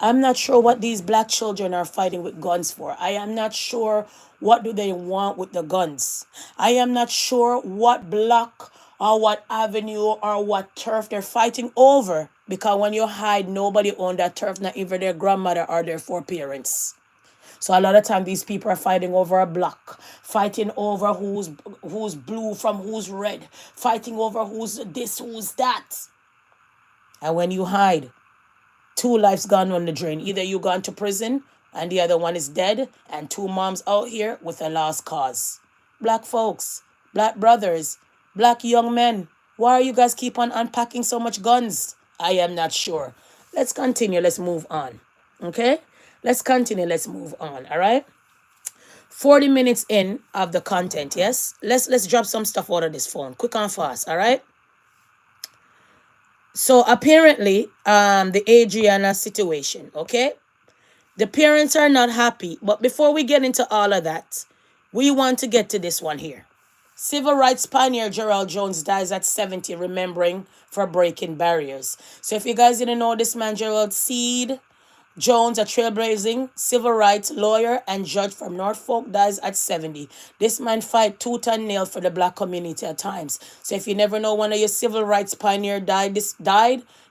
I'm not sure what these black children are fighting with guns for. I am not sure what do they want with the guns. I am not sure what block or what avenue or what turf they're fighting over. Because when you hide, nobody owns that turf, not even their grandmother or their foreparents. So a lot of time these people are fighting over a block, fighting over who's blue from who's red, fighting over who's this, who's that. And when you hide, 2 lives gone on the drain. Either you gone to prison and the other one is dead, and 2 moms out here with a lost cause. Black folks, black brothers, black young men, why are you guys keep on unpacking so much guns? I am not sure. Let's continue. Let's move on. Okay? Let's continue. Let's move on. All right? 40 minutes in of the content, yes? Let's drop some stuff out of this phone. Quick and fast, all right? So apparently, the Adrianna situation, okay? The parents are not happy. But before we get into all of that, we want to get to this one here. Civil rights pioneer Gerald Jones dies at 70, remembering for breaking barriers. So if you guys didn't know this man, Gerald Jones, a trailblazing civil rights lawyer and judge from Norfolk, dies at 70. This man fight tooth and nail for the black community at times. So if you never know one of your civil rights pioneer died,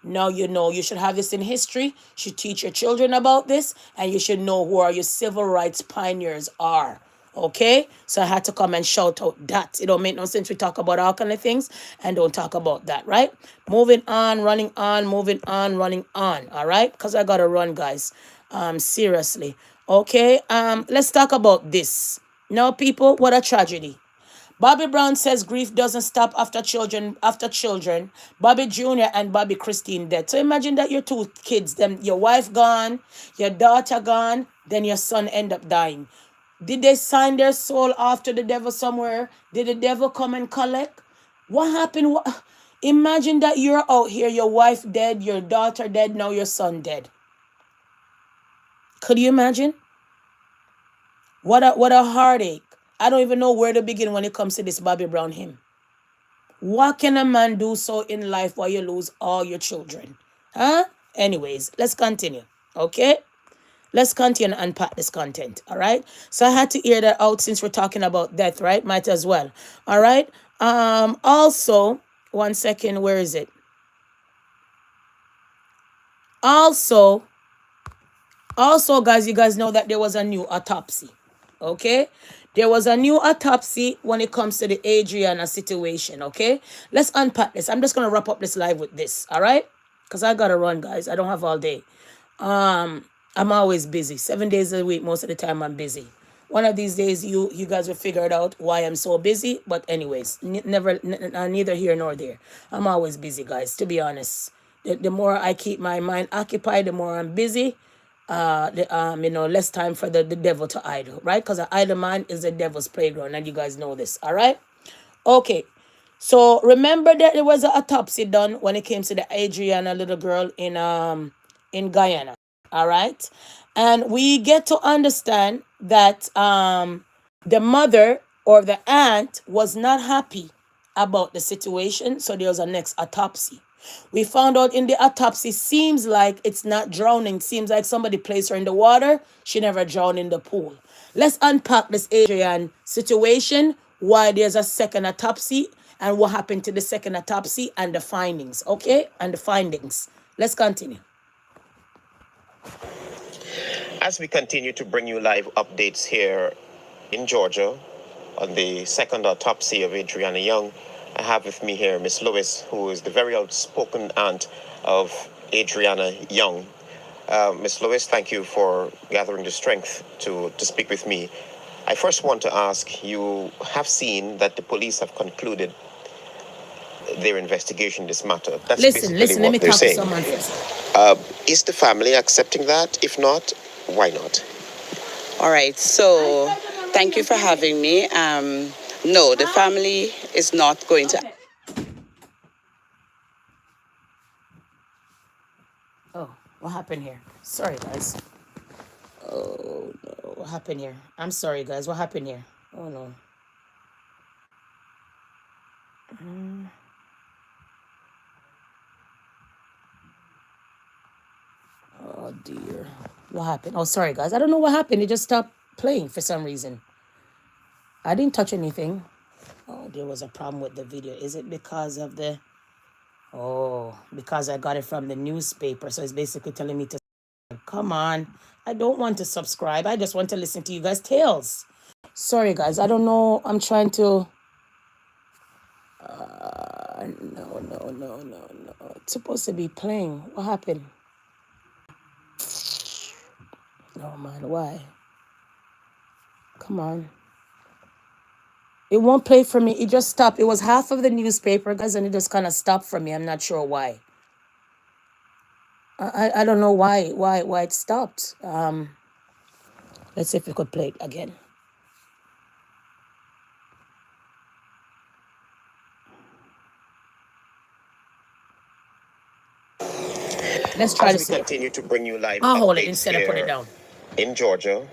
now you know. You should have this in history. You should teach your children about this, and you should know who your civil rights pioneers are. Okay? So I had to come and shout out that. It don't make no sense we talk about all kind of things and don't talk about that, right? Moving on, running on, moving on, running on, all right? Because I got to run, guys. Seriously. Okay? Let's talk about this. No, people, what a tragedy. Bobby Brown says grief doesn't stop after children. Bobby Jr. and Bobby Christine dead. So imagine that your two kids, them, your wife gone, your daughter gone, then your son end up dying. Did they sign their soul off to the devil somewhere? Did the devil come and collect? What happened? Imagine that you're out here, your wife dead, your daughter dead, now your son dead. Could you imagine? What a heartache. I don't even know where to begin when it comes to this Bobby Brown hymn. What can a man do so in life while you lose all your children? Huh? Anyways, let's continue. Okay? Let's continue and unpack this content. All right? So I had to air that out since we're talking about death, right? Might as well. All right? Also, one second, where is it? Also, guys, you guys know that there was a new autopsy. Okay? There was a new autopsy when it comes to the Adrianna situation. Okay? Let's unpack this. I'm just going to wrap up this live with this. All right? Because I got to run, guys. I don't have all day. I'm always busy. 7 days a week, most of the time I'm busy. One of these days, you guys will figure it out why I'm so busy. But anyways, neither here nor there. I'm always busy, guys, to be honest. The more I keep my mind occupied, the more I'm busy. Less time for the devil to idle, right? Because an idle mind is the devil's playground, and you guys know this, all right? Okay, so remember that there was an autopsy done when it came to the Adrianna little girl in Guyana, all right? And we get to understand that the mother or the aunt was not happy about the situation, so there was a next autopsy. We found out in the autopsy, seems like it's not drowning. Seems like somebody placed her in the water. She never drowned in the pool. Let's unpack this Adrian situation, why there's a second autopsy, and what happened to the second autopsy and the findings, okay? And the findings. Let's continue. As we continue to bring you live updates here in Georgia on the second autopsy of Adrianna Young, I have with me here Miss Lewis, who is the very outspoken aunt of Adrianna Young. Miss Lewis, thank you for gathering the strength to speak with me. I first want to ask, you have seen that the police have concluded their investigation in this matter. That's listen, let me talk to someone first. Is the family accepting that? If not, why not? All right, so thank you for having me. No, the family is not going to. Oh, what happened here? Sorry, guys. Oh, no. What happened here? I'm sorry, guys. What happened here? Oh, no. Oh, dear. What happened? Oh, sorry, guys. I don't know what happened. It just stopped playing for some reason. I didn't touch anything. Oh, there was a problem with the video. Is it because of the... Oh, because I got it from the newspaper. So it's basically telling me to... Come on. I don't want to subscribe. I just want to listen to you guys' tales. Sorry, guys. I don't know. I'm trying to... No. It's supposed to be playing. What happened? Oh, man. Why? Come on. It won't play for me. It just stopped. It was half of the newspaper, guys, and it just kind of stopped for me. I'm not sure why. I don't know why it stopped. Let's see if we could play it again. Let's try to see. As we continue to bring you live I'll hold it instead of put it down. In Georgia,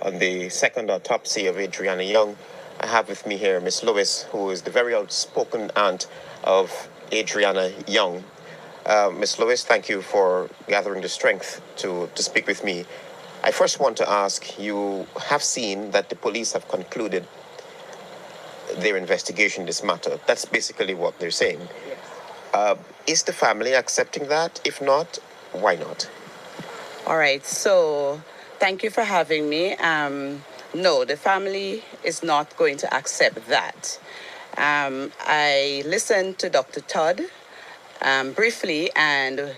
on the second autopsy of Adrianna Young, I have with me here Miss Lewis, who is the very outspoken aunt of Adrianna Young. Miss Lewis, thank you for gathering the strength to speak with me. I first want to ask, you have seen that the police have concluded their investigation in this matter. That's basically what they're saying. Is the family accepting that? If not, why not? All right, so thank you for having me. No, the family is not going to accept that. I listened to Dr. Todd briefly, and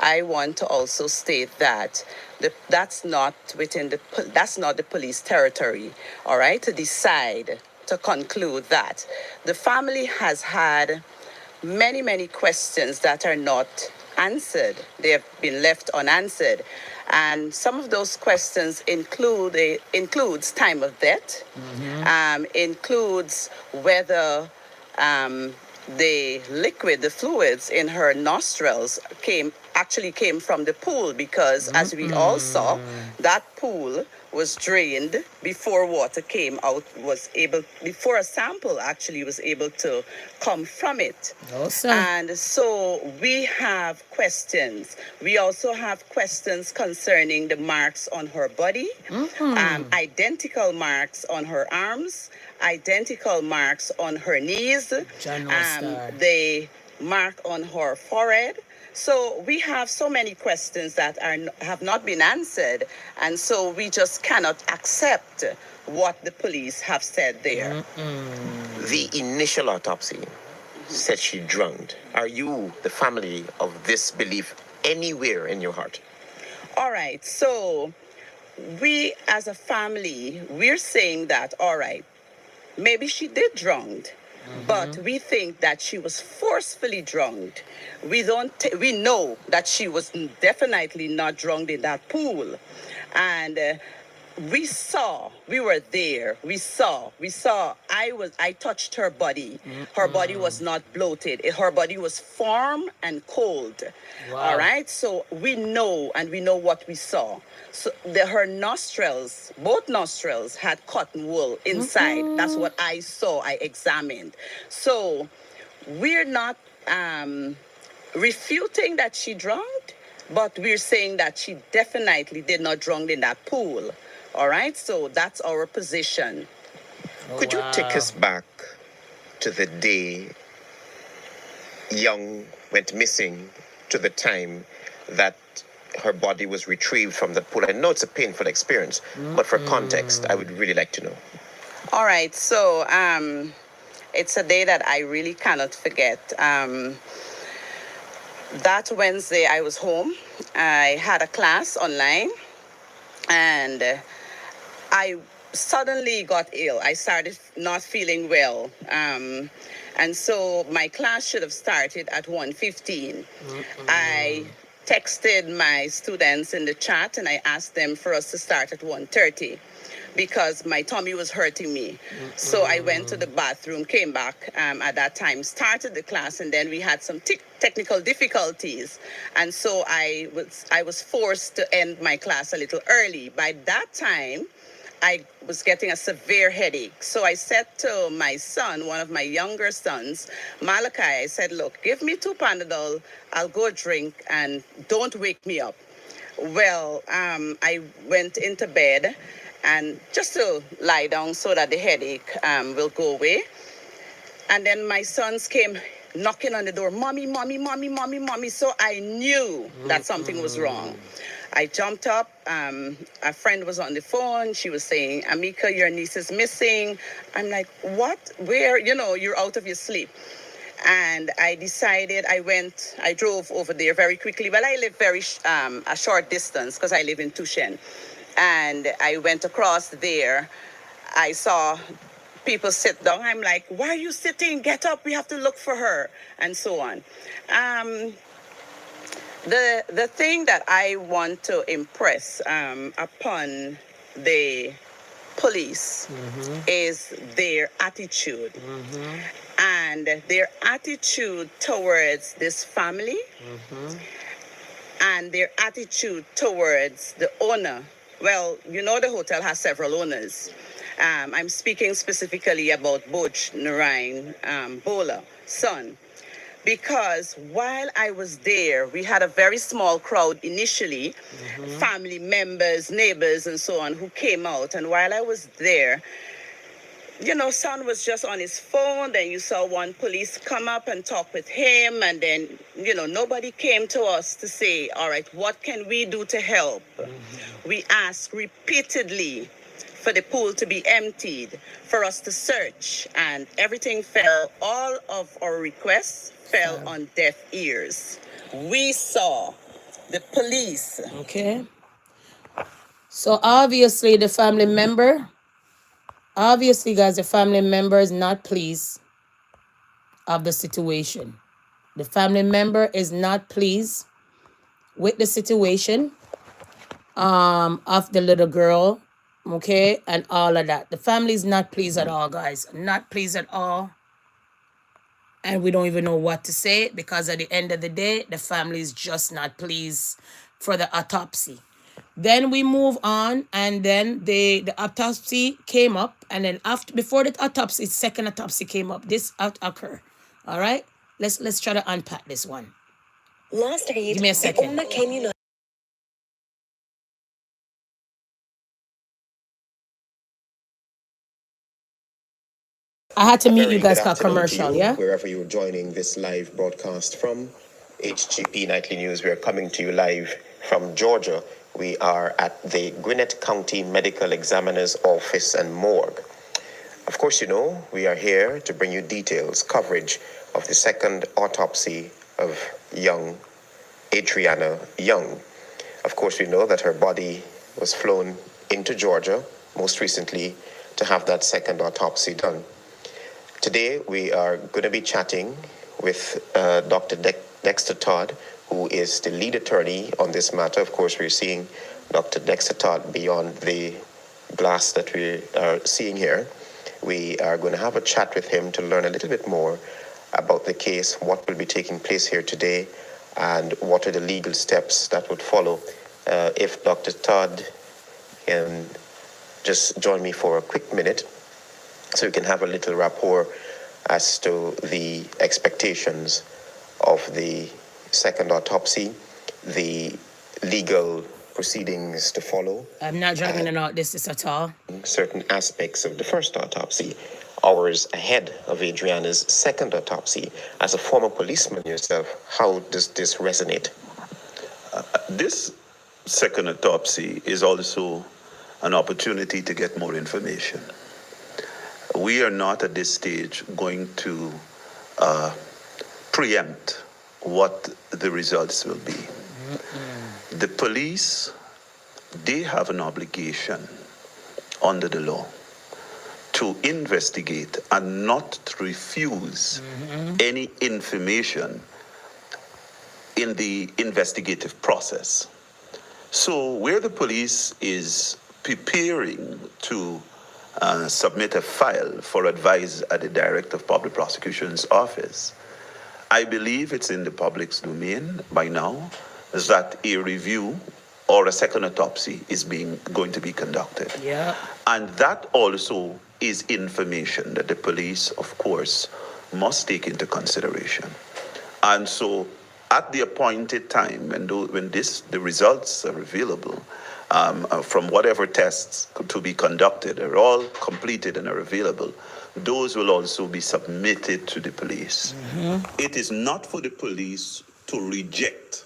I want to also state that that's not the police territory, all right, to decide, to conclude that. The family has had many, many questions that are not answered. They have been left unanswered. And some of those questions includes time of death, includes whether the fluids in her nostrils actually came from the pool, because as we all saw, that pool was drained before water came out, before a sample actually was able to come from it. Awesome. And so we have questions. We also have questions concerning the marks on her body, identical marks on her arms, identical marks on her knees, the mark on her forehead. So we have so many questions that have not been answered, and so we just cannot accept what the police have said there. The initial autopsy said she drowned. Are you, the family, of this belief anywhere in your heart? All right, so we as a family, we're saying that, all right, maybe she did drown, but we think that she was forcefully drowned. We know that she was definitely not drowned in that pool. And we were there, we saw, I touched her body. Her body was not bloated. Her body was firm and cold. Wow. All right, so we know what we saw. So her nostrils, both nostrils had cotton wool inside. That's what I saw, I examined. So we're not refuting that she drowned, but we're saying that she definitely did not drown in that pool. All right, so that's our position. Could you take us back to the day Young went missing, to the time that her body was retrieved from the pool? I know it's a painful experience, but for context, I would really like to know. All right, so it's a day that I really cannot forget. That Wednesday, I was home. I had a class online, and I suddenly got ill. I started not feeling well. And so my class should have started at 1:15. I texted my students in the chat and I asked them for us to start at 1:30 because my tummy was hurting me. So I went to the bathroom, came back at that time, started the class, and then we had some technical difficulties. And so I was forced to end my class a little early. By that time, I was getting a severe headache. So I said to my son, one of my younger sons, Malachi, I said, look, give me 2 Panadol, I'll go drink, and don't wake me up. Well, I went into bed, and just to lie down so that the headache will go away. And then my sons came knocking on the door, mommy, mommy, mommy, mommy, mommy. So I knew that something was wrong. I jumped up. A friend was on the phone. She was saying, Amika, your niece is missing. I'm like, what? Where? You're out of your sleep. And I decided, I drove over there very quickly. Well, I live a short distance because I live in Tushen. And I went across there. I saw people sit down. I'm like, why are you sitting? Get up. We have to look for her. And so on. The thing that I want to impress upon the police is their attitude. And their attitude towards this family and their attitude towards the owner. Well, the hotel has several owners. I'm speaking specifically about Boj Narain Bola, son. Because while I was there, we had a very small crowd initially, family members, neighbors, and so on, who came out. And while I was there, son was just on his phone. Then you saw one police come up and talk with him. And then, nobody came to us to say, all right, what can we do to help? We asked repeatedly for the pool to be emptied, for us to search, and everything fell. All of our requests fell on deaf ears. We saw the police. Okay. So obviously, guys, the family member is not pleased of the situation. The family member is not pleased with the situation of the little girl, okay, and all of that. The family is not pleased at all, guys. Not pleased at all. And we don't even know what to say, because at the end of the day, the family is just not pleased for the autopsy. Then we move on, and then the autopsy came up, and then before the autopsy, second autopsy came up. This occur. All right, let's try to unpack this one. Last Eid, Give me a second. the Ummah came united. I had to mute you Very guys good called afternoon to commercial, you, yeah? wherever you're joining this live broadcast from. HGP Nightly News, we are coming to you live from Georgia. We are at the Gwinnett County Medical Examiner's Office and Morgue. Of course, you know, we are here to bring you details, coverage of the second autopsy of young Adrianna Young. Of course, we know that her body was flown into Georgia, most recently, to have that second autopsy done. Today, we are going to be chatting with Dr. Dexter Todd, who is the lead attorney on this matter. Of course, we're seeing Dr. Dexter Todd beyond the glass that we are seeing here. We are going to have a chat with him to learn a little bit more about the case, what will be taking place here today, and what are the legal steps that would follow. If Dr. Todd can just join me for a quick minute, so we can have a little rapport as to the expectations of the second autopsy, the legal proceedings to follow. I'm not dragging it out this at all. Certain aspects of the first autopsy, hours ahead of Adrianna's second autopsy. As a former policeman yourself, how does this resonate? This second autopsy is also an opportunity to get more information. We are not at this stage going to preempt what the results will be. The police, they have an obligation under the law to investigate and not to refuse any information in the investigative process. So where the police is preparing to submit a file for advice at the Director of Public Prosecution's office, I believe it's in the public's domain by now that a review or a second autopsy is going to be conducted. Yeah. And that also is information that the police, of course, must take into consideration. And so at the appointed time, when the results are available, from whatever tests to be conducted are all completed and are available, those will also be submitted to the police. It is not for the police to reject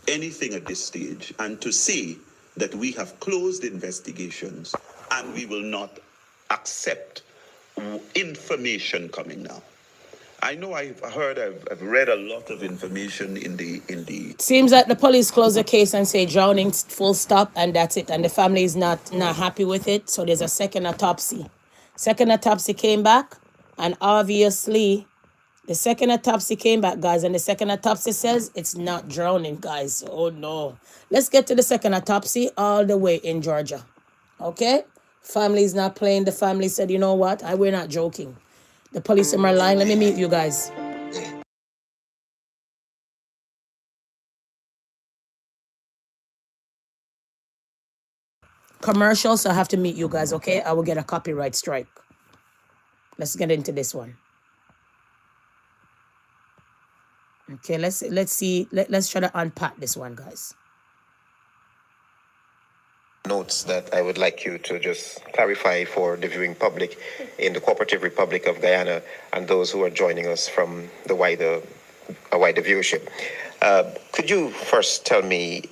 anything at this stage and to say that we have closed investigations and we will not accept information coming now. I know I've read a lot of information in the. Seems like the police close the case and say drowning, full stop, and that's it. And the family is not happy with it. So there's a second autopsy. Second autopsy came back, and obviously the second autopsy came back, guys, and the second autopsy says it's not drowning, guys. Oh no. Let's get to the second autopsy all the way in Georgia. Okay? Family is not playing. The family said, you know what? We're not joking. The police are lying. Let me meet you guys. Commercial, so I have to meet you guys, okay? I will get a copyright strike. Let's get into this one. Okay, let's see. Let's try to unpack this one, guys. Notes that I would like you to just clarify for the viewing public in the Cooperative Republic of Guyana and those who are joining us from the wider viewership. Could you first tell me,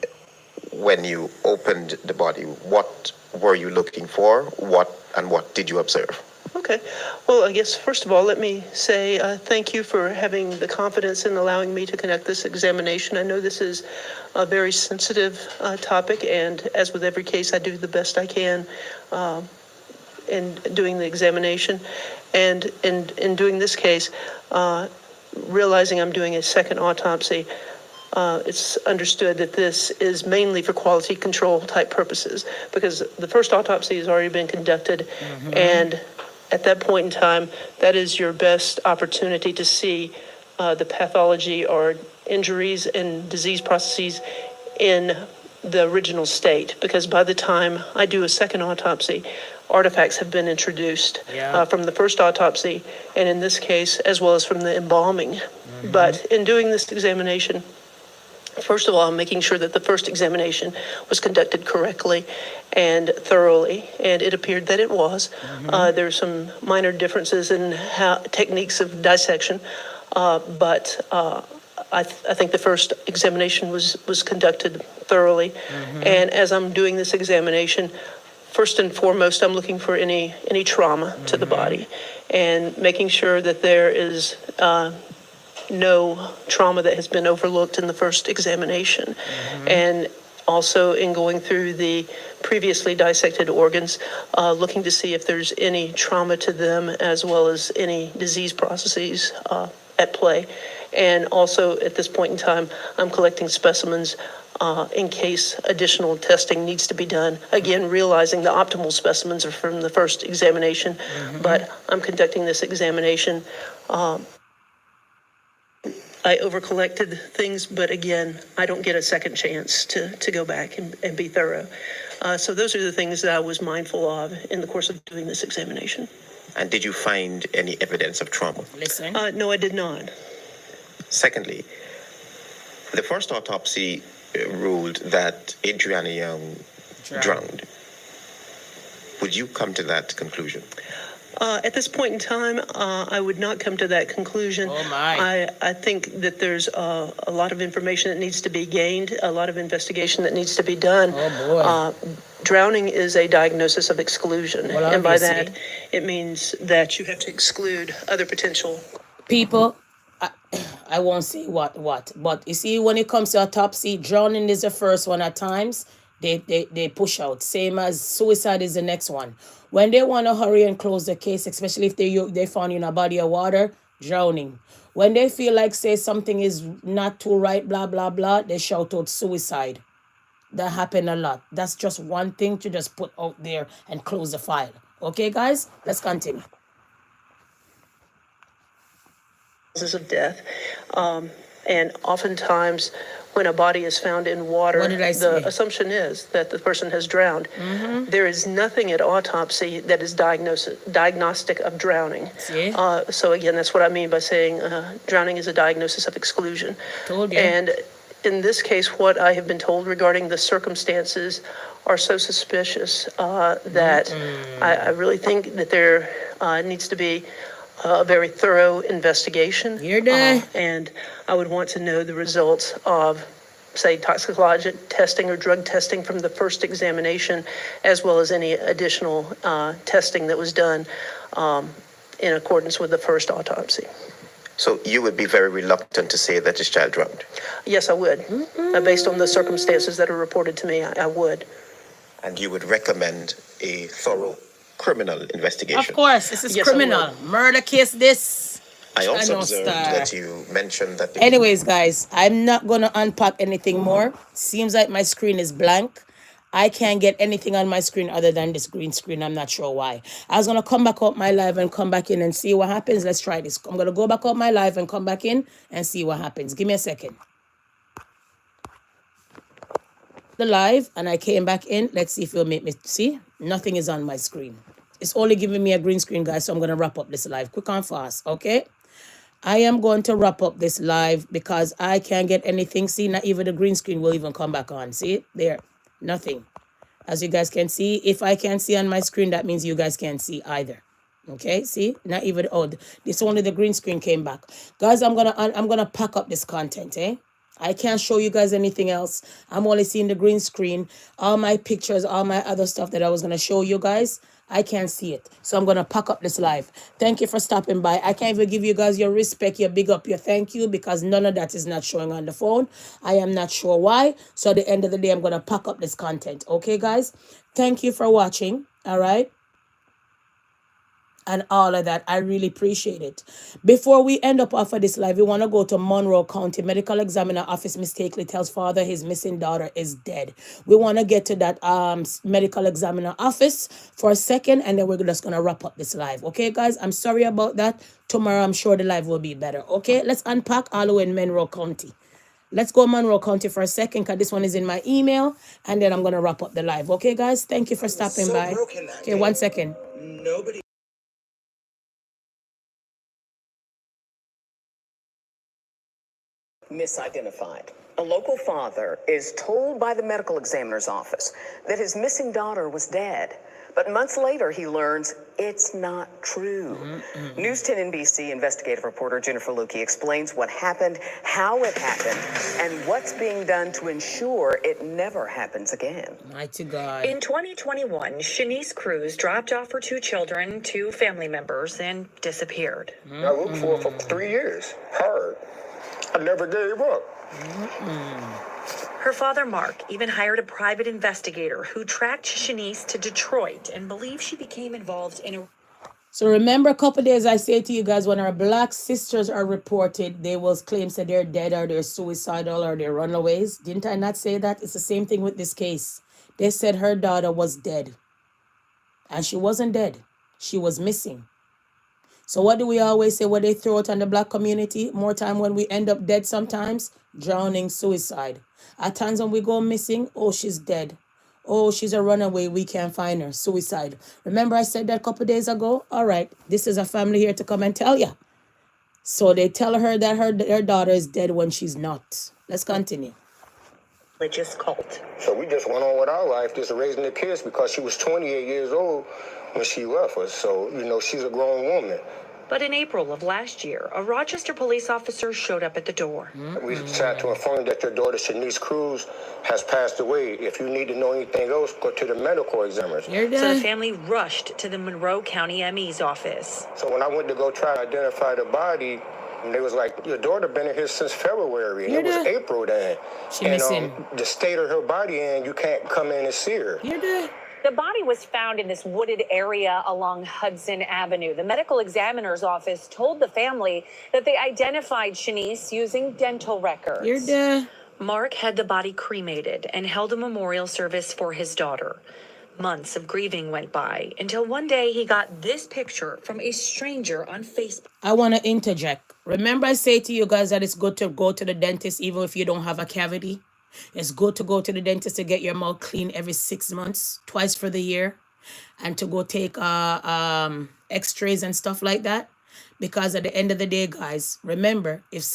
when you opened the body, what were you looking for? What did you observe? Okay. Well, I guess, first of all, let me say thank you for having the confidence in allowing me to conduct this examination. I know this is a very sensitive topic, and as with every case, I do the best I can in doing the examination. And in doing this case, realizing I'm doing a second autopsy, it's understood that this is mainly for quality control type purposes, because the first autopsy has already been conducted, and at that point in time, that is your best opportunity to see the pathology or injuries and disease processes in the original state, because by the time I do a second autopsy, artifacts have been introduced from the first autopsy, and in this case, as well as from the embalming. But in doing this examination, first of all, I'm making sure that the first examination was conducted correctly and thoroughly, and it appeared that it was. There are some minor differences in how techniques of dissection, but I think the first examination was conducted thoroughly. And as I'm doing this examination, first and foremost, I'm looking for any trauma to the body, and making sure that there is no trauma that has been overlooked in the first examination. And also in going through the previously dissected organs, looking to see if there's any trauma to them, as well as any disease processes at play. And also at this point in time, I'm collecting specimens in case additional testing needs to be done. Again, realizing the optimal specimens are from the first examination, but I'm conducting this examination. I over-collected things, but again, I don't get a second chance to go back and be thorough. So those are the things that I was mindful of in the course of doing this examination. And did you find any evidence of trauma? Listen. No, I did not. Secondly, the first autopsy ruled that Adrianna Young drowned. Would you come to that conclusion? At this point in time, I would not come to that conclusion. Oh my. I think that there's a lot of information that needs to be gained, a lot of investigation that needs to be done. Oh boy. Drowning is a diagnosis of exclusion. Well, and by obviously. that, it means that you have to exclude other potential People, I won't say what, but you see, when it comes to autopsy, drowning is the first one at times. They push out, same as suicide is the next one. When they want to hurry and close the case, especially if they found you in a body of water, drowning. When they feel like, say, something is not too right, blah, blah, blah, they shout out suicide. That happen a lot. That's just one thing to just put out there and close the file. Okay, guys? Let's continue. Causes of death. And oftentimes, when a body is found in water, the assumption is that the person has drowned. There is nothing at autopsy that is diagnostic of drowning. So again, that's what I mean by saying drowning is a diagnosis of exclusion. Told you. And in this case, what I have been told regarding the circumstances are so suspicious that I really think that there needs to be a very thorough investigation. And I would want to know the results of, say, toxicologic testing or drug testing from the first examination, as well as any additional testing that was done in accordance with the first autopsy. So you would be very reluctant to say that this child drowned? Yes, I would. Based on the circumstances that are reported to me, I would. And you would recommend a thorough criminal investigation? Of course, this is criminal. Murder case, this. I also observed that you mentioned that... Anyways, guys, I'm not going to unpack anything more. Seems like my screen is blank. I can't get anything on my screen other than this green screen. I'm not sure why. I was going to come back up my live and come back in and see what happens. Let's try this. I'm going to go back up my live and come back in and see what happens. Give me a second. The live, and I came back in. Let's see if it'll make me see. Nothing is on my screen. It's only giving me a green screen, guys, so I'm going to wrap up this live quick and fast, okay? I am going to wrap up this live because I can't get anything. See, not even the green screen will even come back on. See it? There. Nothing. As you guys can see, if I can't see on my screen, that means you guys can't see either. Okay? See? Not even, oh, this only the green screen came back. Guys, I'm gonna pack up this content, eh? I can't show you guys anything else. I'm only seeing the green screen. All my pictures, all my other stuff that I was going to show you guys, I can't see it. So I'm going to pack up this live. Thank you for stopping by. I can't even give you guys your respect, your big up, your thank you, because none of that is not showing on the phone. I am not sure why. So at the end of the day, I'm going to pack up this content. Okay, guys? Thank you for watching. All right? And all of that. I really appreciate it. Before we end up off of this live, we want to go to Monroe County. Medical examiner office mistakenly tells father his missing daughter is dead. We want to get to that medical examiner office for a second, and then we're just going to wrap up this live. Okay, guys? I'm sorry about that. Tomorrow, I'm sure the live will be better. Okay? Let's unpack all the way in Monroe County. Let's go Monroe County for a second, because this one is in my email, and then I'm going to wrap up the live. Okay, guys? Thank you for stopping by. Okay, 1 second. Nobody. Misidentified. A local father is told by the medical examiner's office that his missing daughter was dead. But months later, he learns it's not true. News 10 NBC investigative reporter Jennifer Lukey explains what happened, how it happened, and what's being done to ensure it never happens again. Mighty God. In 2021, Shanice Cruz dropped off her 2 children to family members and disappeared. I looked for her for 3 years. Hard. I never gave up. Her father, Mark, even hired a private investigator who tracked Shanice to Detroit and believes she became involved in a... So remember a couple days I say to you guys, when our black sisters are reported, they will claim that they're dead or they're suicidal or they're runaways. Didn't I not say that? It's the same thing with this case. They said her daughter was dead. And she wasn't dead. She was missing. So what do we always say when they throw it on the black community? More time when we end up dead sometimes, drowning, suicide. At times when we go missing, oh, she's dead. Oh, she's a runaway, we can't find her, suicide. Remember I said that a couple days ago? All right, this is a family here to come and tell you. So they tell her that her daughter is dead when she's not. Let's continue. Religious cult. So we just went on with our life, just raising the kids, because she was 28 years old when she left us. So, you know, she's a grown woman. But in April of last year, a Rochester police officer showed up at the door. We tried to inform you that your daughter, Shanice Cruz, has passed away. If you need to know anything else, go to the medical examiner. So the family rushed to the Monroe County ME's office. So when I went to go try to identify the body, they was like, your daughter been in here since February, and it was April then. She missing. The state of her body, and you can't come in and see her. The body was found in this wooded area along Hudson Avenue. The medical examiner's office told the family that they identified Shanice using dental records. Mark had the body cremated and held a memorial service for his daughter. Months of grieving went by until one day he got this picture from a stranger on Facebook. I want to interject. Remember I say to you guys that it's good to go to the dentist even if you don't have a cavity? It's good to go to the dentist to get your mouth clean every 6 months, twice for the year, and to go take x-rays and stuff like that. Because at the end of the day, guys, remember, if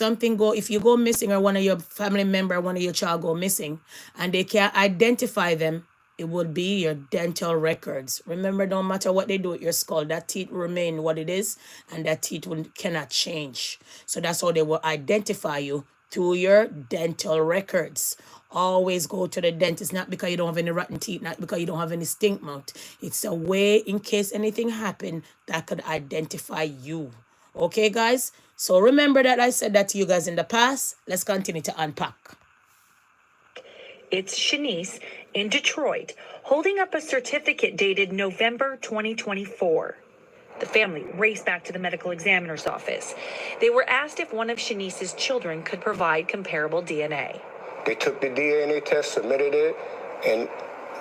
you go missing or one of your family member or one of your child go missing and they can't identify them, it would be your dental records. Remember, no matter what they do with your skull, that teeth will remain what it is, and that teeth cannot change. So that's how they will identify you, through your dental records. Always go to the dentist, not because you don't have any rotten teeth, not because you don't have any stink mouth. It's a way, in case anything happened, that could identify you. Okay, guys? So remember that I said that to you guys in the past. Let's continue to unpack. It's Shanice in Detroit, holding up a certificate dated November 2024. The family raced back to the medical examiner's office. They were asked if one of Shanice's children could provide comparable DNA. They took the DNA test, submitted it, and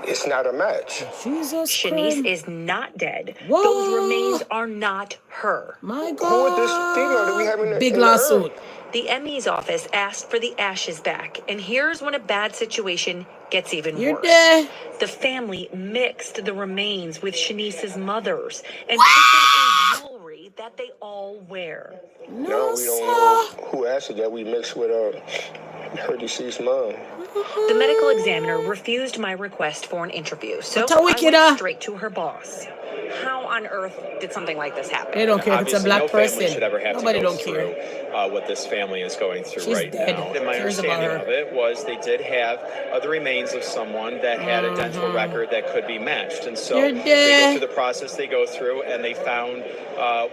it's not a match. Shanice is not dead. Whoa. Those remains are not her. My God. Who is this female that we have in the big lawsuit? The ME's office asked for the ashes back, and here's when a bad situation gets even worse. The family mixed the remains with Shanice's mother's and put them in jewelry that they all wear. No, we don't know who asked it that we mixed with her deceased mom. The medical examiner refused my request for an interview, so I went straight to her boss. How on earth did something like this happen? They don't care if it's a Obviously, black no person. family should ever have Nobody to go don't through care. what this family is going through She's right dead. now. And my Cares about understanding her. of it was they did have the remains of someone that had a dental record that could be matched. And so You're they go dead. through the process they go through, and they found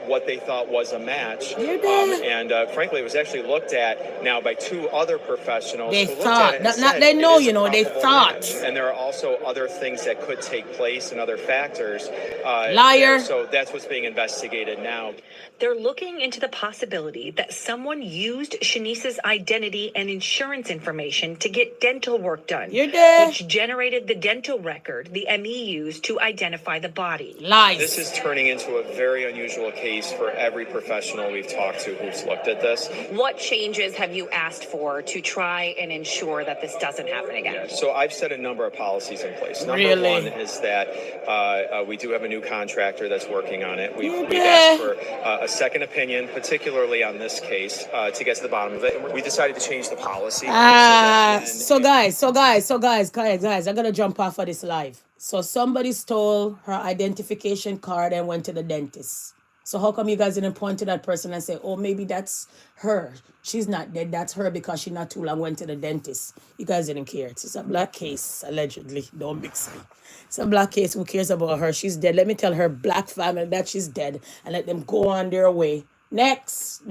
what they thought was a match. You're dead. And frankly, it was actually looked at now by two other professionals. They who looked thought. at it and Not said, they know, "It is a you know, they probable thought. match." And there are also other things that could take place and other factors. Liar. So that's what's being investigated now. They're looking into the possibility that someone used Shanice's identity and insurance information to get dental work done. You're dead. Which generated the dental record the ME used to identify the body. Lies. This is turning into a very unusual case for every professional we've talked to who's looked at this. What changes have you asked for to try and ensure that this doesn't happen again? So I've set a number of policies in place. Number Really? one is that we do have a new contractor that's working on it. We've asked for a second opinion, particularly on this case, to get to the bottom of it. And we decided to change the policy. So guys, I gotta jump off of this live. So somebody stole her identification card and went to the dentist. So how come you guys didn't point to that person and say, oh, maybe that's her. She's not dead. That's her because she not too long went to the dentist. You guys didn't care. It's a black case, allegedly. Don't mix me. It's a black case. Who cares about her? She's dead. Let me tell her black family that she's dead and let them go on their way. Next.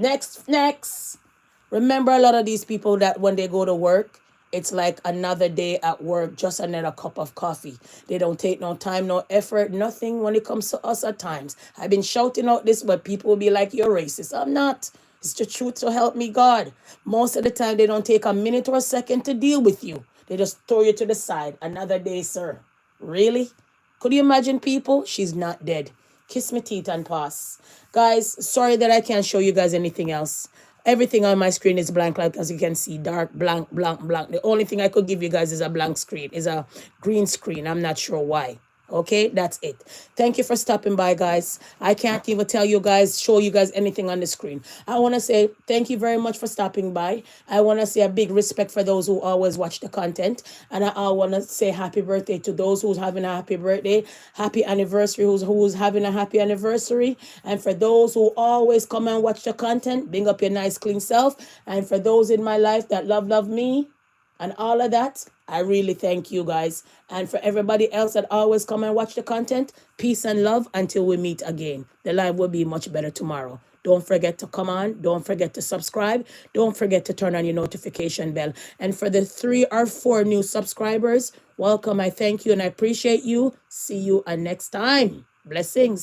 Remember a lot of these people that when they go to work, it's like another day at work, just another cup of coffee. They don't take no time, no effort, nothing when it comes to us at times. I've been shouting out this, but people will be like, you're racist. I'm not. It's the truth, so help me God. Most of the time, they don't take a minute or a second to deal with you. They just throw you to the side. Another day, sir. Really? Could you imagine people? She's not dead. Kiss me teeth and pass. Guys, sorry that I can't show you guys anything else. Everything on my screen is blank, like as you can see, dark, blank. The only thing I could give you guys is a blank screen, is a green screen. I'm not sure why. Okay, that's it. Thank you for stopping by, guys. I can't even tell you guys, show you guys anything on the screen. I want to say thank you very much for stopping by. I want to say a big respect for those who always watch the content. And I want to say happy birthday to those who's having a happy birthday, happy anniversary, who's having a happy anniversary. And for those who always come and watch the content, bring up your nice, clean self. And for those in my life that love me, and all of that, I really thank you guys. And for everybody else that always come and watch the content, peace and love until we meet again. The live will be much better tomorrow. Don't forget to come on. Don't forget to subscribe. Don't forget to turn on your notification bell. And for the 3 or 4 new subscribers, welcome. I thank you and I appreciate you. See you next time. Blessings.